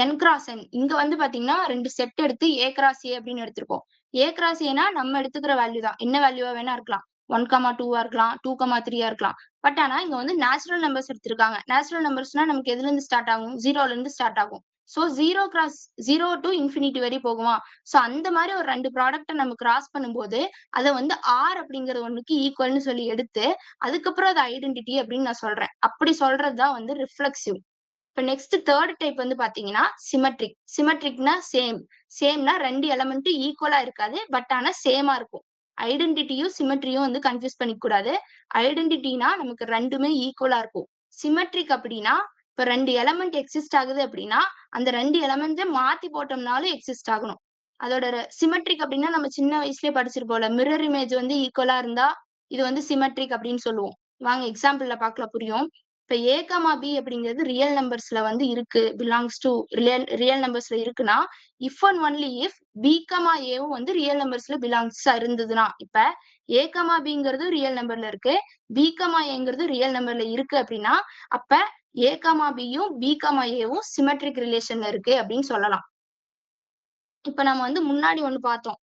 n cross n. இங்க வந்து பாத்தீங்கன்னா ரெண்டு செட் எடுத்து A cross A அப்படின்னு எடுத்திருக்கோம். A cross Aனா நம்ம எடுத்துக்கிற வேல்யூ தான். என்ன வேல்யூவா வேணா இருக்கலாம். 1,2 இருக்கலாம், 2,3 இருக்கலாம். பட் ஆனா இங்க வந்து நேச்சுரல் நம்பர்ஸ் எடுத்திருக்காங்க. நேச்சுரல் நம்பர்ஸ்னா நமக்கு எதுல இருந்து ஸ்டார்ட் ஆகும்? 0ல இருந்து ஸ்டார்ட் ஆகும். சோ 0 to infinity வரை போகுமா? சோ அந்த மாதிரி ஒரு ரெண்டு ப்ராடக்ட்டை நம்ம கிராஸ் பண்ணும்போது அதை வந்து R அப்படிங்கிற ஒண்ணுக்கு ஈக்குவல்னு சொல்லி எடுத்து அதுக்கப்புறம் அது ஐடென்டிட்டி அப்படின்னு நான் சொல்றேன். அப்படி சொல்றதுதான் வந்து ரிஃப்ளெக்சிவ். இப்ப நெக்ஸ்ட் தேர்ட் டைப் வந்து பாத்தீங்கன்னா சிமெட்ரிக். சிமெட்ரிக்னா சேம்னா ரெண்டு எலமெண்ட் ஈக்குவலா இருக்காது, பட் ஆனா சேமா இருக்கும். ஐடென்டிட்டியும் சிமெட்ரியும் வந்து கன்ஃபியூஸ் பண்ணிக்க கூடாது. ஐடென்டிட்டினா நமக்கு ரெண்டுமே ஈக்குவலா இருக்கும். சிமெட்ரிக் அப்படின்னா இப்ப ரெண்டு எலமெண்ட் எக்ஸிஸ்ட் ஆகுது அப்படின்னா அந்த ரெண்டு எலமெண்ட் மாத்தி போட்டோம்னாலும் எக்ஸிஸ்ட் ஆகணும். அதோட சிமெட்ரிக் அப்படின்னா நம்ம சின்ன வயசுலயே படிச்சிருப்போம்ல, மிரர் இமேஜ் வந்து ஈக்குவலா இருந்தா இது வந்து சிமெட்ரிக் அப்படின்னு சொல்லுவோம். வாங்க எக்ஸாம்பிள்ல பார்க்கலாம் புரியும். இப்ப A, B அப்படிங்கிறது ரியல் நம்பர்ஸ்ல வந்து இருக்கு, பிலாங்ஸ் டு ரியல் நம்பர்ஸ்ல இருக்குன்னா if and only if B, Aவும் வந்து ரியல் நம்பர்ஸ்ல பிலாங்ஸா இருந்ததுன்னா, இப்ப A, Bங்கிறது ரியல் நம்பர்ல இருக்கு, B, Aங்கிறது ரியல் நம்பர்ல இருக்கு அப்படின்னா அப்ப A, Bயும் B, Aவும் சிமெட்ரிக் ரிலேஷன்ல இருக்கு அப்படின்னு சொல்லலாம். இப்ப நம்ம வந்து முன்னாடி ஒண்ணு பார்த்தோம்.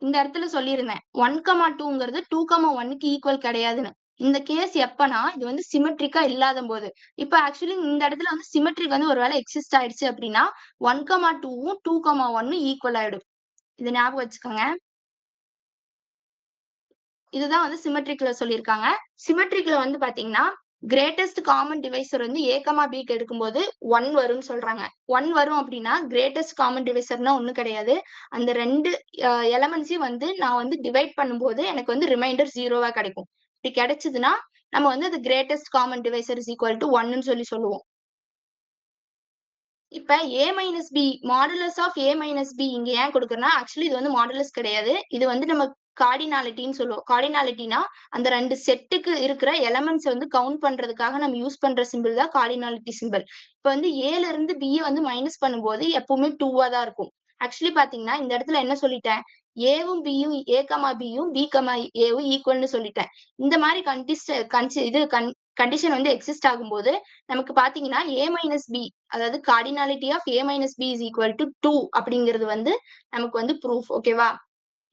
இந்த இடத்துல சொல்லியிருந்தேன் 1,2ங்கிறது 2,1க்கு ஈக்குவல் கிடையாதுன்னு. இந்த கேஸ் எப்பனா இது வந்து சிமெட்ரிக்கா இல்லாத போது. இப்ப ஆக்சுவலி இந்த இடத்துல வந்து சிமெட்ரிக் வந்து ஒருவேளை எக்ஸிஸ்ட் ஆயிடுச்சு அப்படின்னா 1,2வும் 2,1 ஈக்குவல் ஆயிடும். இது ஞாபகம் வச்சுக்கோங்க. இதுதான் வந்து சிமெட்ரிக்ல சொல்லியிருக்காங்க. சிமெட்ரிக்ல வந்து பாத்தீங்கன்னா கிரேட்டஸ்ட் காமன் டிவைசர் வந்து A, Bக்கு எடுக்கும்போது 1 வரும்னு சொல்றாங்க. 1 வரும் அப்படின்னா கிரேட்டஸ்ட் காமன் டிவைசர்னா ஒண்ணும் கிடையாது. அந்த ரெண்டு எலமெண்ட்ஸையும் வந்து நான் வந்து டிவைட் பண்ணும்போது எனக்கு வந்து ரிமைண்டர் 0வா கிடைக்கும். இப்படி கிடைச்சதுன்னா நம்ம வந்து அது greatest common divisor is equal to 1ன்னு சொல்லி சொல்லுவோம். இப்ப A minus B modulus of A minus B இங்க ஏன் கொடுக்குறேன்னா ஆக்சுவலி இது வந்து மாடுலஸ் கிடையாது. இது வந்து நம்ம கார்டினாலிட்டின்னு சொல்லுவோம். கார்டினாலிட்டினா அந்த ரெண்டு செட்டுக்கு இருக்கிற எலமெண்ட்ஸ் வந்து கவுண்ட் பண்றதுக்காக நம்ம யூஸ் பண்ற சிம்பிள் தான் கார்டினாலிட்டி சிம்பிள். இப்ப வந்து Aல இருந்து B வந்து மைனஸ் பண்ணும்போது எப்பவுமே 2வா தான் இருக்கும். ஆக்சுவலி பாத்தீங்கன்னா இந்த இடத்துல என்ன சொல்லிட்டேன்? Aவும் Bயும் A, Bயும் B, Aவும் ஈக்குவல்னு சொல்லிட்டேன். இந்த மாதிரி கண்டிஷன் வந்து எக்ஸிஸ்ட் ஆகும்போது நமக்கு பாத்தீங்கன்னா A minus B அதாவது cardinality of A minus B is equal to 2 அப்படிங்கிறது வந்து நமக்கு வந்து ப்ரூஃப். ஓகேவா?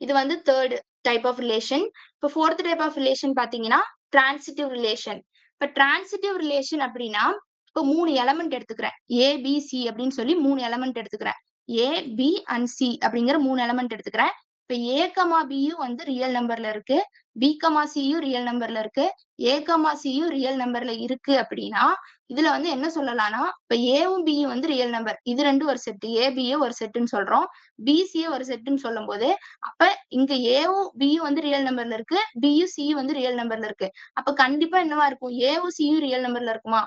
இது வந்து தேர்ட் டைப் ஆஃப் ரிலேஷன். இப்போ ஃபோர்த் டைப் ஆஃப் ரிலேஷன் பாத்தீங்கன்னா டிரான்சிட்டிவ் ரிலேஷன். இப்ப டிரான்சிட்டிவ் ரிலேஷன் அப்படின்னா இப்போ 3 எலமெண்ட் எடுத்துக்கிறேன். A, B, C அப்படின்னு சொல்லி 3 எலமெண்ட் எடுத்துக்கிறேன். A, B and C அப்படிங்கிற 3 எலமெண்ட் எடுத்துக்கிறேன். இப்ப A, Bயும் வந்து ரியல் நம்பர்ல இருக்கு, B, Cயும் ரியல் நம்பர்ல இருக்கு, A, Cயும் ரியல் நம்பர்ல இருக்கு அப்படின்னா இதுல வந்து என்ன சொல்லலாம்னா இப்ப ஏவும் பியும் வந்து ரியல் நம்பர், இது ரெண்டும் ஒரு செட், A, B ஒரு செட்டுன்னு சொல்றோம், B, C ஒரு செட்டுன்னு சொல்லும் போது அப்ப இங்க ஏவும் பியும் வந்து ரியல் நம்பர்ல இருக்கு, பியும் சியும் வந்து ரியல் நம்பர்ல இருக்கு. அப்ப கண்டிப்பா என்னவா இருக்கும்? ஏவும் சியும் ரியல் நம்பர்ல இருக்குமா?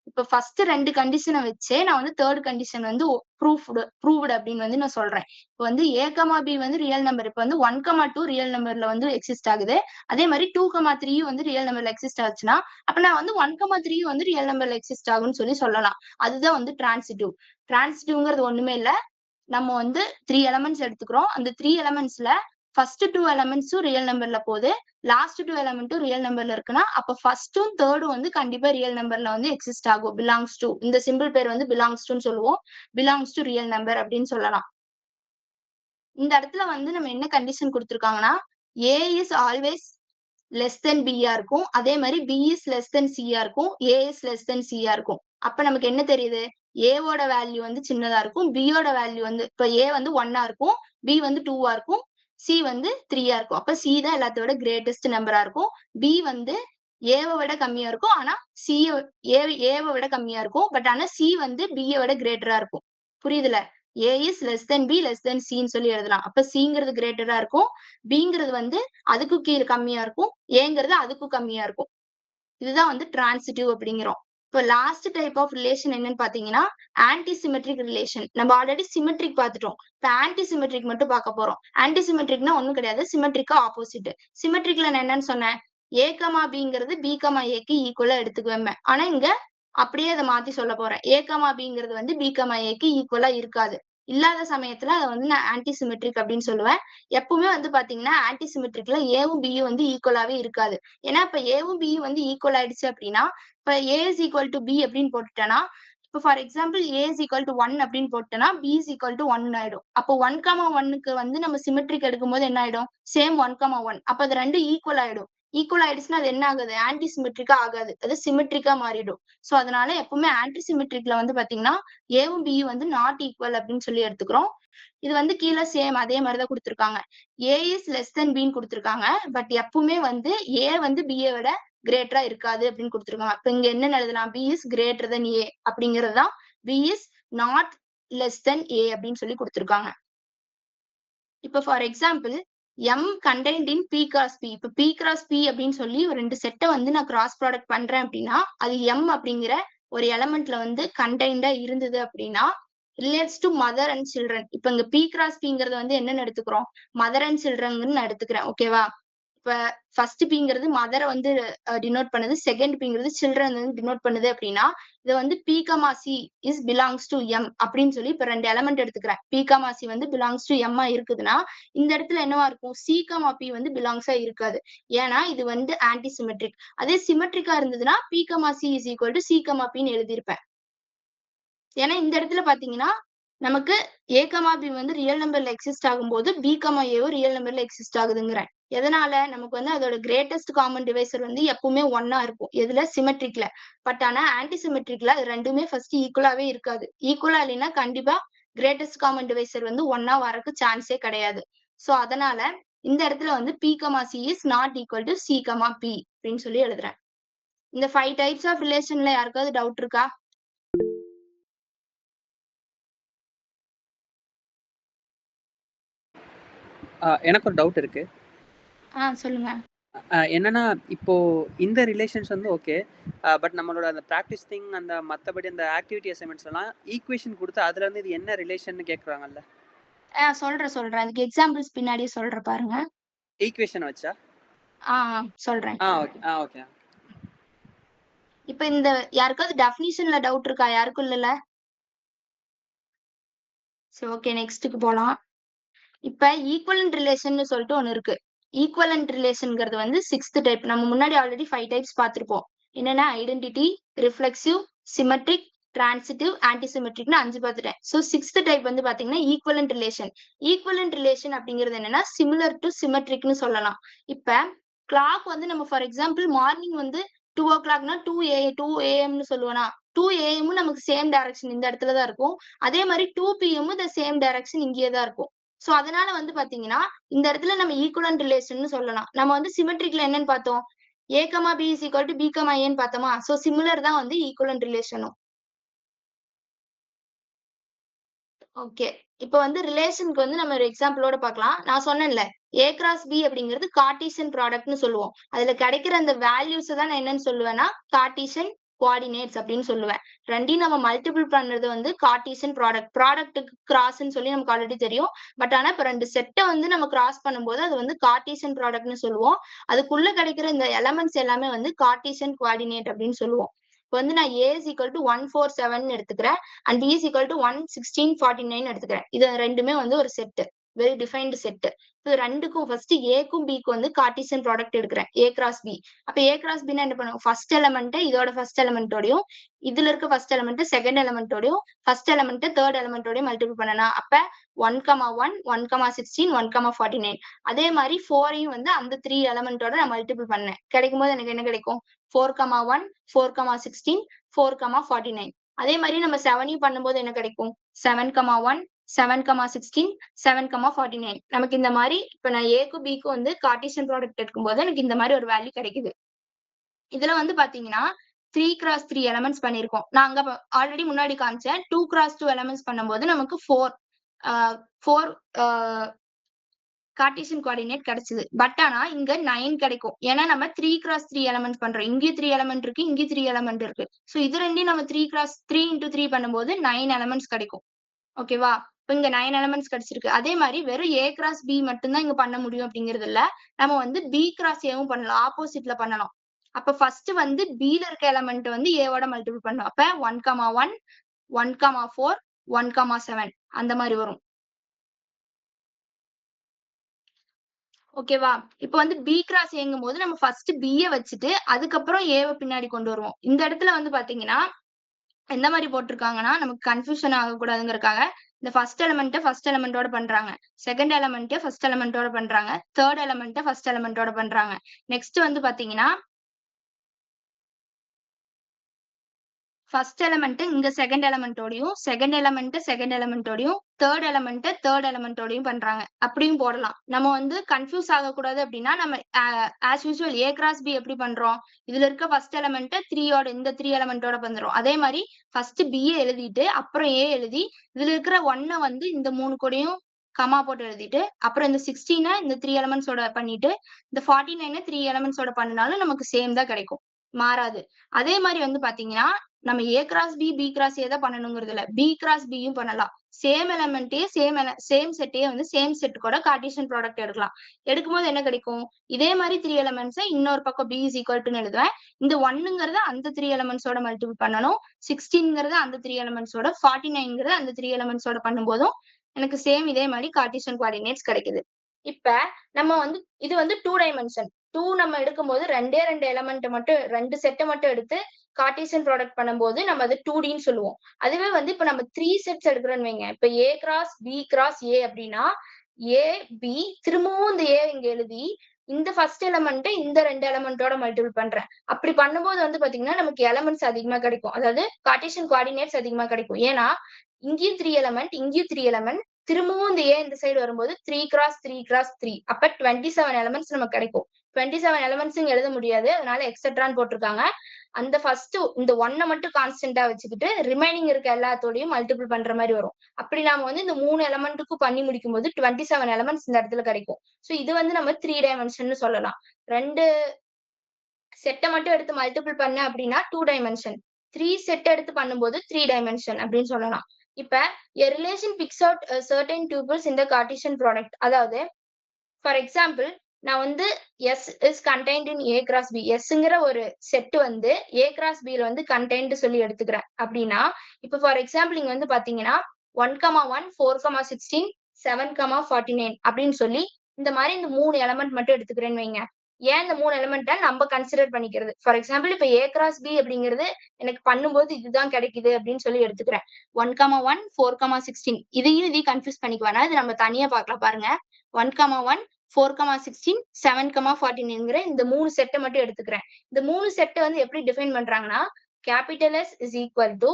இப்ப ஃபர்ஸ்ட் ரெண்டு கண்டிஷனை வச்சே நான் வந்து தேர்ட் கண்டிஷன் வந்து ப்ரூவ்டு அப்படின்னு வந்து நான் சொல்றேன். இப்ப வந்து A, B வந்து ரியல் நம்பர். இப்ப வந்து 1,2 ரியல் நம்பர்ல வந்து எக்ஸிஸ்ட் ஆகுது. அதே மாதிரி 2,3 வந்து ரியல் நம்பர்ல எக்ஸிஸ்ட் ஆச்சுன்னா அப்ப நான் வந்து 1,3 வந்து ரியல் நம்பர்ல எக்ஸிஸ்ட் ஆகும்னு சொல்லலாம். அதுதான் வந்து டிரான்சிட்டிவ். டிரான்சிட்டிவ்ங்கிறது ஒண்ணுமே இல்ல. நம்ம வந்து 3 எலமெண்ட்ஸ் எடுத்துக்கிறோம். அந்த 3 எலமெண்ட்ஸ்ல ஃபர்ஸ்ட் 2 எலமெண்ட்ஸும் ரியல் நம்பர்ல போகுது, லாஸ்ட் 2 எலமெண்ட்டும் ரியல் நம்பர்ல இருக்குன்னா அப்ப ஃபர்ஸ்டும் தேர்டும் வந்து கண்டிப்பா ரியல் நம்பர்ல வந்து எக்ஸிஸ்ட் ஆகும். பிலாங்ஸ் டு, இந்த சிம்பிள் பேர் வந்து பிலாங்ஸ் டுன்னு சொல்லுவோம். பிலாங்ஸ் டு ரியல் நம்பர் அப்படின்னு சொல்லலாம். இந்த இடத்துல வந்து நம்ம என்ன கண்டிஷன் கொடுத்திருக்காங்கன்னா A is always less than B யா இருக்கும், அதே மாதிரி B is less than C யா இருக்கும், A is less than C யா இருக்கும். அப்ப நமக்கு என்ன தெரியுது? A ஓட வேல்யூ வந்து சின்னதா இருக்கும், B ஓட வேல்யூ வந்து இப்ப A வந்து 1 இருக்கும், B வந்து 2 இருக்கும், C வந்து 3 இருக்கும். அப்ப C தான் எல்லாத்தோட கிரேட்டஸ்ட் நம்பரா இருக்கும். B வந்து A விட கம்மியா இருக்கும், ஆனா A விட கம்மியா இருக்கும், பட் ஆனா C வந்து B விட கிரேட்டரா இருக்கும். புரியுதுல? A is less than B less than C ன்னு சொல்லி எழுதலாம். அப்ப Cங்கிறது கிரேட்டரா இருக்கும், Bங்கிறது வந்து அதுக்கும் கீழே கம்மியா இருக்கும், Aங்கிறது அதுக்கும் கம்மியா இருக்கும். இதுதான் வந்து டிரான்சிட்டிவ் அப்படிங்கிறோம். இப்போ லாஸ்ட் டைப் ஆஃப் ரிலேஷன் என்னன்னு பாத்தீங்கன்னா ஆன்டி சிமெட்ரிக் ரிலேஷன். நம்ம ஆல்ரெடி சிமெட்ரிக் பார்த்துட்டோம். இப்போ ஆன்டி சிமெட்ரிக் மட்டும் பார்க்க போறோம். ஆன்டி சிமெட்ரிக்னா ஒண்ணும் கிடையாது, சிமெட்ரிக்கா ஆப்போசிட். சிமெட்ரிக்ல நான் என்னன்னு சொன்னேன், ஏ கமா பிங்கிறது பி கமா ஏக்கு ஈக்குவலா எடுத்துக்குவேன். ஆனா இங்க அப்படியே அதை மாத்தி சொல்ல போறேன். ஏ கமா பிங்கிறது வந்து பி கமா ஏக்கு ஈக்குவலா இருக்காது. இல்லாத சமயத்துல அதை வந்து நான் ஆன்டி சிமெட்ரிக் அப்படின்னு சொல்லுவேன். எப்பவுமே வந்து பாத்தீங்கன்னா ஆன்டி சிமெட்ரிக்ல ஏவும் பியும் வந்து ஈக்குவலாவே இருக்காது. ஏன்னா இப்ப ஏவும் பியும் வந்து ஈக்குவல் ஆயிடுச்சு அப்படின்னா, இப்ப A is equal to B அப்படின்னு போட்டுட்டேன்னா, இப்போ for example A is equal to 1 அப்படின்னு போட்டேன்னா பி இஸ் ஈக்குவல் டு 1 ஆயிடும். அப்போ 1,1க்கு வந்து நம்ம சிமெட்ரிக் எடுக்கும்போது என்ன ஆயிடும், சேம் 1,1. அப்ப அது ரெண்டு ஈக்குவல் ஆயிடும். ஈக்குவல் ஆயிடுச்சுன்னா அது என்ன ஆகுது, ஆன்டி சிமெட்ரிக்கா ஆகாது, அது சிமெட்ரிக்கா மாறிடும். சோ அதனால எப்பவுமே ஆன்டி சிமெட்ரிக்ல வந்து பாத்தீங்கன்னா ஏவும் பியும் வந்து நாட் ஈக்குவல் அப்படின்னு சொல்லி எடுத்துக்கிறோம். இது வந்து கீழே சேம் அதே மாதிரிதான் கொடுத்திருக்காங்க. ஏ இஸ் லெஸ் தென் பின்னு கொடுத்திருக்காங்க. பட் எப்பவுமே வந்து ஏ வந்து பியை விட கிரேட்டரா இருக்காது அப்படின்னு கொடுத்திருக்காங்க. இப்ப இங்க என்ன எழுதலாம், B is greater than A அப்படிங்கிறது தான் B is not less than A அப்படின்னு சொல்லி கொடுத்திருக்காங்க. இப்ப for example M contained in B cross B. இப்ப பி கிராஸ் பி அப்படின்னு சொல்லி ஒரு ரெண்டு செட்டை வந்து நான் கிராஸ் ப்ராடக்ட் பண்றேன் அப்படின்னா அது எம் அப்படிங்கிற ஒரு எலமெண்ட்ல வந்து கண்டெய்ன்டா இருந்தது அப்படின்னா relates to mother and children. இப்ப இங்க பி கிராஸ் பிங்கிறது வந்து என்னன்னு எடுத்துக்கிறோம், மதர் அண்ட் சில்ட்ரன் நான் எடுத்துக்கிறேன். ஓகேவா? இப்ப ஃபர்ஸ்ட் பிங்கிறது மதரை வந்து டினோட் பண்ணுது, செகண்ட் பிங்கிறது சில்ட்ரன் வந்து டினோட் பண்ணுது அப்படின்னா இது வந்து B comma C is belongs to M அப்படின்னு சொல்லி இப்ப ரெண்டு எலமெண்ட் எடுத்துக்கிறேன். பி கமா சி வந்து பிலாங்ஸ் டு எம் இருக்குதுன்னா இந்த இடத்துல என்னவா இருக்கும், சி கமா பி வந்து பிலாங்ஸா இருக்காது. ஏன்னா இது வந்து ஆன்டி சிமெட்ரிக். அதே சிமெட்ரிக்கா இருந்ததுன்னா B comma C is equal to C comma பின்னு எழுதியிருப்பேன். ஏன்னா இந்த இடத்துல பாத்தீங்கன்னா நமக்கு ஏ கமா பி வந்து ரியல் நம்பர்ல எக்ஸிஸ்ட் ஆகும்போது பி கமா ஏவும் ரியல் நம்பர்ல எக்ஸிஸ்ட் ஆகுதுங்கிறேன். எதனால, நமக்கு வந்து அதோட கிரேட்டஸ்ட் காமன் டிவைசர் வந்து எப்பவுமே ஒன்னா இருக்கும். எதுல, சிமெட்ரிக்ல. பட் ஆனா ஆன்டி சிமெட்ரிக்ல அது ரெண்டுமே ஃபர்ஸ்ட் ஈக்குவலாவே இருக்காது. ஈக்குவலா இல்லைன்னா கண்டிப்பா கிரேட்டஸ்ட் காமன் டிவைசர் வந்து ஒன்னா வரக்கு சான்ஸே கிடையாது. சோ அதனால இந்த இடத்துல வந்து B comma C is not equal to C comma B அப்படின்னு சொல்லி எழுதுறேன். இந்த 5 டைப்ஸ் ஆஃப் ரிலேஷன்ல யாருக்காவது டவுட் இருக்கா? எனக்கு ஒரு டவுட் இருக்கு. சொல்லுங்க. என்னன்னா இப்போ இந்த ரிலேஷன்ஸ் வந்து ஓகே, பட் நம்மளோட அந்த ப்ராக்டிஸ் திங் அந்த மற்றபடி அந்த ஆக்டிவிட்டி அசைன்மெண்ட்ஸ் எல்லாம் ஈக்குவேஷன் கொடுத்து அதுல இருந்து இது என்ன ரிலேஷன் கேக்குறாங்கல்ல. சொல்றேன். அதுக்கு எக்ஸாம்பிள்ஸ் பின்னாடியே சொல்றேன் பாருங்க. ஈக்குவேஷன் வச்சா சொல்றேன். Okay okay. இப்ப இந்த யாருக்காவது டெஃபினிஷன்ல டவுட் இருக்கா? யாருக்கும் இல்லல? சரி, ஓகே, நெக்ஸ்ட்டுக்கு போலாம். இப்ப ஈக்குவலன்ட் ரிலேஷன் சொல்லிட்டு ஒண்ணு இருக்கு. ஈக்குவலன்ட் ரிலேஷன்ங்கிறது வந்து 6th டைப். நம்ம முன்னாடி ஆல்ரெடி 5 டைப்ஸ் பார்த்திருப்போம். என்னன்னா ஐடென்டிட்டி, ரிஃப்ளெக்சிவ், சிமெட்ரிக், டிரான்சிட்டிவ், ஆன்டிசிமெட்ரிக்னு 5 பார்த்துட்டேன். சோ 6th டைப் வந்து பாத்தீங்கன்னா ஈக்குவலன்ட் ரிலேஷன். ஈக்குவலன்ட் ரிலேஷன் அப்படிங்கிறது என்னன்னா சிமிலர் டு சிமெட்ரிக்னு சொல்லலாம். இப்ப கிளாக் வந்து நம்ம ஃபார் எக்ஸாம்பிள் மார்னிங் வந்து 2 o'clockனா 2 AM சொல்லுவோம்னா 2 AM நமக்கு சேம் டைரக்ஷன் இந்த இடத்துல தான் இருக்கும். அதே மாதிரி 2 PM த சேம் டைரக்ஷன் இங்கேயே தான் இருக்கும். சோ அதனால வந்து பாத்தீங்கன்னா இந்த இடத்துல நம்ம ஈக்குவலன்ட் ரிலேஷன் சொல்லலாம். நம்ம வந்து சிமெட்ரிக்ல என்னன்னு பார்த்தோம், A comma B is equal to B comma ஏன்னு பார்த்தோமா. சோ சிமிலர் தான் வந்து ஈக்குவலன்ட் ரிலேஷனும். ஓகே, இப்ப வந்து ரிலேஷனுக்கு வந்து நம்ம ஒரு எக்ஸாம்பிளோட பார்க்கலாம். நான் சொன்னேன்ல ஏ கிராஸ் பி அப்படிங்கிறது கார்ட்டீசியன் ப்ராடக்ட்னு சொல்லுவோம். அதுல கிடைக்கிற அந்த வேல்யூஸ் தான் நான் என்னன்னு சொல்லுவேன்னா கார்ட்டீசியன் கோஆர்டினேட்ஸ் அப்படின்னு சொல்லுவேன். ரெண்டையும் நம்ம மல்டிபிள் பண்றது வந்து கார்ட்டீசியன் ப்ராடக்ட்டுக்கு கிராஸ்ன்னு சொல்லி நமக்கு ஆல்ரெடி தெரியும். பட் ஆனா இப்ப ரெண்டு செட்டை வந்து நம்ம கிராஸ் பண்ணும்போது அது வந்து கார்ட்டீசியன் ப்ராடக்ட்னு சொல்லுவோம். அதுக்குள்ள கிடைக்கிற இந்த எலமெண்ட்ஸ் எல்லாமே வந்து கார்ட்டீசியன் கோஆர்டினேட் அப்படின்னு சொல்லுவோம். இப்போ வந்து நான் A is equal to 147 எடுத்துக்கிறேன் and B is equal to 11649 எடுத்துக்கிறேன். இது ரெண்டுமே வந்து ஒரு செட், வெல் டிஃபைன்டு செட். இது ரெண்டுக்கும் ஃபர்ஸ்ட் ஏக்கும் பிக்கும் வந்து கார்ட்டீசியன் ப்ராடக்ட் எடுக்கிறேன், A cross B. அப்ப A cross B என்ன பண்ணுவோம், ஃபர்ஸ்ட் எலமெண்ட் இதோட ஃபர்ஸ்ட் எலமெண்டோடையும் இதுல இருக்க ஃபர்ஸ்ட் எலமெண்ட் செகண்ட் எலமெண்டோடையும் ஃபர்ஸ்ட் எலமெண்ட் தேர்ட் எலமெண்டோடையும் மல்டிபிள் பண்ணனா அப்ப 1,1 1,16 1,49. அதே மாதிரி 4ஐயும் வந்து அந்த 3 எலமெண்டோட நான் மல்டிபிள் பண்ணேன். கிடைக்கும் போது எனக்கு என்ன கிடைக்கும், 4,1 4,16 4,49. அதே மாதிரி நம்ம 7ஐயும் பண்ணும்போது என்ன கிடைக்கும், 7,1 7,16 7,49. நமக்கு இந்த மாதிரி இப்ப நான் ஏக்கும் பிக்கும் வந்து கார்ட்டீசியன் ப்ராடக்ட் எடுக்கும்போது எனக்கு இந்த மாதிரி ஒரு வேல்யூ கிடைக்குது. இதுல வந்து பாத்தீங்கன்னா 3 cross 3 எலமெண்ட்ஸ் பண்ணிருக்கோம். நான் அங்க ஆல்ரெடி முன்னாடி காமிச்சேன் 2 cross 2 எலமெண்ட்ஸ் பண்ணும்போது நமக்கு 4 கார்ட்டீசியன் கோஆர்டினேட் கிடைச்சது. பட் ஆனா இங்க 9 கிடைக்கும். ஏன்னா நம்ம 3x3 எலிமெண்ட் பண்றோம். இங்கேயும் 3 எலிமெண்ட் இருக்கு, இங்கேயும் 3 எலிமெண்ட் இருக்கு. சோ இது ரெண்டையும் நம்ம 3x3 பண்ணும்போது 9 எலிமெண்ட்ஸ் கிடைக்கும். ஓகேவா? இப்ப இங்க 9 எலிமெண்ட்ஸ் கிடைச்சிருக்கு. அதே மாதிரி வெறும் A கிராஸ் B மட்டும்தான் இங்க பண்ண முடியும் அப்படிங்கிறது இல்ல. நம்ம வந்து B கிராஸ் Aவும் பண்ணலாம். ஆப்போசிட்ல பண்ணலாம். அப்ப ஃபர்ஸ்ட் வந்து B ல இருக்க எலிமெண்ட் வந்து A ஓட மல்டிபிள் பண்ணணும். அப்ப 1,1 1,4 1,7 அந்த மாதிரி வரும். ஓகேவா? இப்ப வந்து B கிராஸ் ஏங்கும் போது நம்ம ஃபர்ஸ்ட் B ய வச்சுட்டு அதுக்கப்புறம் A வை பின்னாடி கொண்டு வருவோம். இந்த இடத்துல வந்து பாத்தீங்கன்னா எந்த மாதிரி போட்டிருக்காங்கன்னா நமக்கு கன்ஃபியூஷன் ஆகக்கூடாதுங்கிறதுக்காக இந்த ஃபர்ஸ்ட் எலிமெண்டோட பண்றாங்க, செகண்ட் எலிமெண்ட் ஃபர்ஸ்ட் எலிமெண்டோட பண்றாங்க, தேர்ட் எலிமெண்ட் ஃபர்ஸ்ட் எலிமெண்டோட பண்றாங்க. நெக்ஸ்ட் வந்து பாத்தீங்கன்னா ஃபர்ஸ்ட் எலிமெண்ட் இங்க செகண்ட் எலிமெண்டோடையும், செகண்ட் எலிமெண்டோடையும், தேர்ட் எலிமெண்டோடையும் பண்றாங்க. அப்படியும் போடலாம். நம்ம வந்து கன்ஃபியூஸ் ஆகக்கூடாது அப்படின்னா நம்ம as usual A cross B எப்படி பண்றோம்? இதுல இருக்க ஃபர்ஸ்ட் எலிமெண்ட் 3 இந்த 3 எலிமெண்டோட பண்றோம். அதே மாதிரி ஃபர்ஸ்ட் B எழுதிட்டு அப்புறம் A எழுதி இதுல இருக்கிற 1 வந்து இந்த 3 கூடயும் கமா போட்டு எழுதிட்டு அப்புறம் இந்த 16 இந்த 3 எலிமெண்ட்ஸோட பண்ணிட்டு இந்த 49 3 எலிமெண்ட்ஸோட பண்ணினாலும் நமக்கு சேம் தான் கிடைக்கும், மாறாது. அதே மாதிரி வந்து பாத்தீங்கன்னா நம்ம A cross B B cross A தான் பண்ணணுங்கிறது இல்ல, B கிராஸ் B யும் பண்ணலாம். சேம் எலிமெண்டே சேம் செட்டே வந்து சேம் செட் கூட கார்ட்டீசியன் ப்ராடக்ட் எடுக்கலாம். எடுக்கும்போது என்ன கிடைக்கும்? இதே மாதிரி 3 எலிமெண்ட்ஸ் இன்னொரு பக்கம் B இஸ் ஈக்குவல் டு எழுதுவேன். இந்த 1ங்கிறத அந்த 3 எலிமெண்ட்ஸோட மல்டிபிள் பண்ணணும், 16ங்கிறத அந்த 3 எலிமெண்ட்ஸோட, 49ங்கிறத அந்த 3 எலிமெண்ட்ஸோட பண்ணும்போதும் எனக்கு சேம் இதே மாதிரி கார்ட்டீசியன் கோஆர்டினேட்ஸ் கிடைக்குது. இப்ப நம்ம வந்து இது வந்து 2 டைமென்ஷன். 2 நம்ம எடுக்கும்போது ரெண்டு எலிமெண்ட் மட்டும் 2 செட்டை மட்டும் எடுத்து கார்ட்டீசியன் ப்ராடக்ட் பண்ணும்போது நம்ம அது 2Dன்னு சொல்லுவோம். அதுவே வந்து இப்ப நம்ம 3 செட்ஸ் எடுக்கிறோம்னு வைங்க. இப்ப A cross B cross A அப்படின்னா A B திரும்பவும் இந்த A இங்க எழுதி இந்த ஃபர்ஸ்ட் எலிமெண்ட் இந்த 2 எலிமெண்டோட மல்டிபிள் பண்றேன். அப்படி பண்ணும்போது வந்து பாத்தீங்கன்னா நமக்கு எலிமெண்ட்ஸ் அதிகமா கிடைக்கும். அதாவது கார்ட்டீசியன் கோஆர்டினேட்ஸ் அதிகமா கிடைக்கும். ஏன்னா இங்கேயும் 3 எலிமெண்ட், இங்கேயும் 3 எலிமெண்ட், திரும்பவும் இந்த A இந்த சைடு வரும்போது 3x3x3 அப்ப 27 எலிமெண்ட்ஸ் நமக்கு கிடைக்கும். 27 எலிமெண்ட்ஸ் எழுத முடியாது, அதனால எக்ஸெட்ரான்னு போட்டிருக்காங்க. அந்த ஃபர்ஸ்ட் இந்த 1 மட்டும் கான்ஸ்டன்டா வச்சுக்கிட்டு ரிமைனிங் இருக்க எல்லாத்தோடையும் மல்டிபிள் பண்ற மாதிரி வரும். அப்படி நாம வந்து இந்த 3 எலிமெண்ட்டுக்கும் பண்ணி முடிக்கும் போது 27 எலிமெண்ட்ஸ் இந்த இடத்துல கிடைக்கும். சோ இது வந்து நம்ம 3 டைமென்ஷன் சொல்லலாம். 2 செட்டை மட்டும் எடுத்து மல்டிபிள் பண்ண அப்படின்னா 2 டைமென்ஷன், 3 செட் எடுத்து பண்ணும்போது 3 டைமென்ஷன் அப்படின்னு சொல்லலாம். இப்ப a relation picks out a certain tuples in the Cartesian product. அதாவது ஃபார் எக்ஸாம்பிள் நான் வந்து S is contained in A cross B. Sங்கிற ஒரு செட் வந்து A cross B ல வந்து கண்டெய்ன்ட் சொல்லி எடுத்துக்கிறேன் அப்படின்னா இப்ப ஃபார் எக்ஸாம்பிள் இங்க வந்து பாத்தீங்கன்னா 1,1 4,16 7,49 அப்படின்னு சொல்லி இந்த மாதிரி இந்த 3 எலிமெண்ட் மட்டும் எடுத்துக்கிறேன்னு வைங்க. ஏன் இந்த 3 எலிமெண்ட்டை நம்ம கன்சிடர் பண்ணிக்கிறது? ஃபார் எக்ஸாம்பிள் இப்ப A கிராஸ் B அப்படிங்கிறது எனக்கு பண்ணும்போது இதுதான் கிடைக்குது அப்படின்னு சொல்லி எடுத்துக்கிறேன். 1,1 4,16 இதையும் கன்ஃபியூஸ் பண்ணிக்க வேணாம், இது நம்ம தனியா பார்க்கலாம் பாருங்க. 1,1 4,16 7,49ங்கிற இந்த 3 செட்டை மட்டும் எடுத்துக்கிறேன். இந்த 3 செட்டை வந்து எப்படி டிஃபைன் பண்றாங்கன்னா capital S is equal to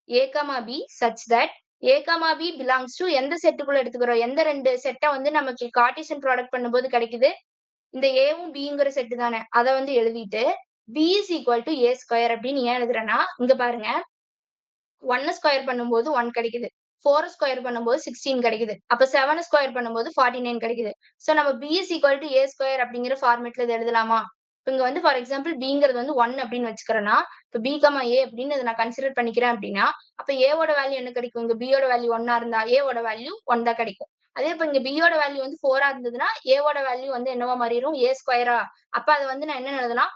A, B such that A, B belongs to எந்த செட்டுக்குள்ள எடுத்துக்கிறோம்? எந்த 2 செட்டை வந்து நமக்கு கார்ட்டீசியன் ப்ராடக்ட் பண்ணும்போது கிடைக்குது? இந்த ஏவும் பிங்கிற செட்டு தானே, அதை வந்து எழுதிட்டு B is equal to A square அப்படின்னு ஏன் எழுதுறேன்னா இங்க பாருங்க 1 ஸ்கொயர் பண்ணும்போது 1 கிடைக்குது, 4 ஸ்கொயர் பண்ணும்போது 16 கிடைக்குது, அப்ப 7 ஸ்கொயர் பண்ணும்போது 49 கிடைக்குது. சோ நம்ம B is equal to A square அப்படிங்கிற ஃபார்மேட்ல இதை எழுதலாமா? இங்க வந்து ஃபார் எக்ஸாம்பிள் பிங்கிறது வந்து 1 அப்படின்னு வச்சுக்கிறேன்னா இப்ப B, A அப்படின்னு இதை நான் கன்சிடர் பண்ணிக்கிறேன் அப்படின்னா அப்ப A ஓட வேல்யூ என்ன கிடைக்கும்? இங்க B ஓட வேல்யூ 1 இருந்தா A ஓட வேல்யூ 1 தான் கிடைக்கும். அதே இப்ப இங்க B ஓட வேல்யூ வந்து 4 இருந்ததுன்னா A ஓட வேல்யூ வந்து என்னவா மாறிடும்? A ஸ்கொயரா. அப்ப அது வந்து நான் என்ன எழுதலாம்?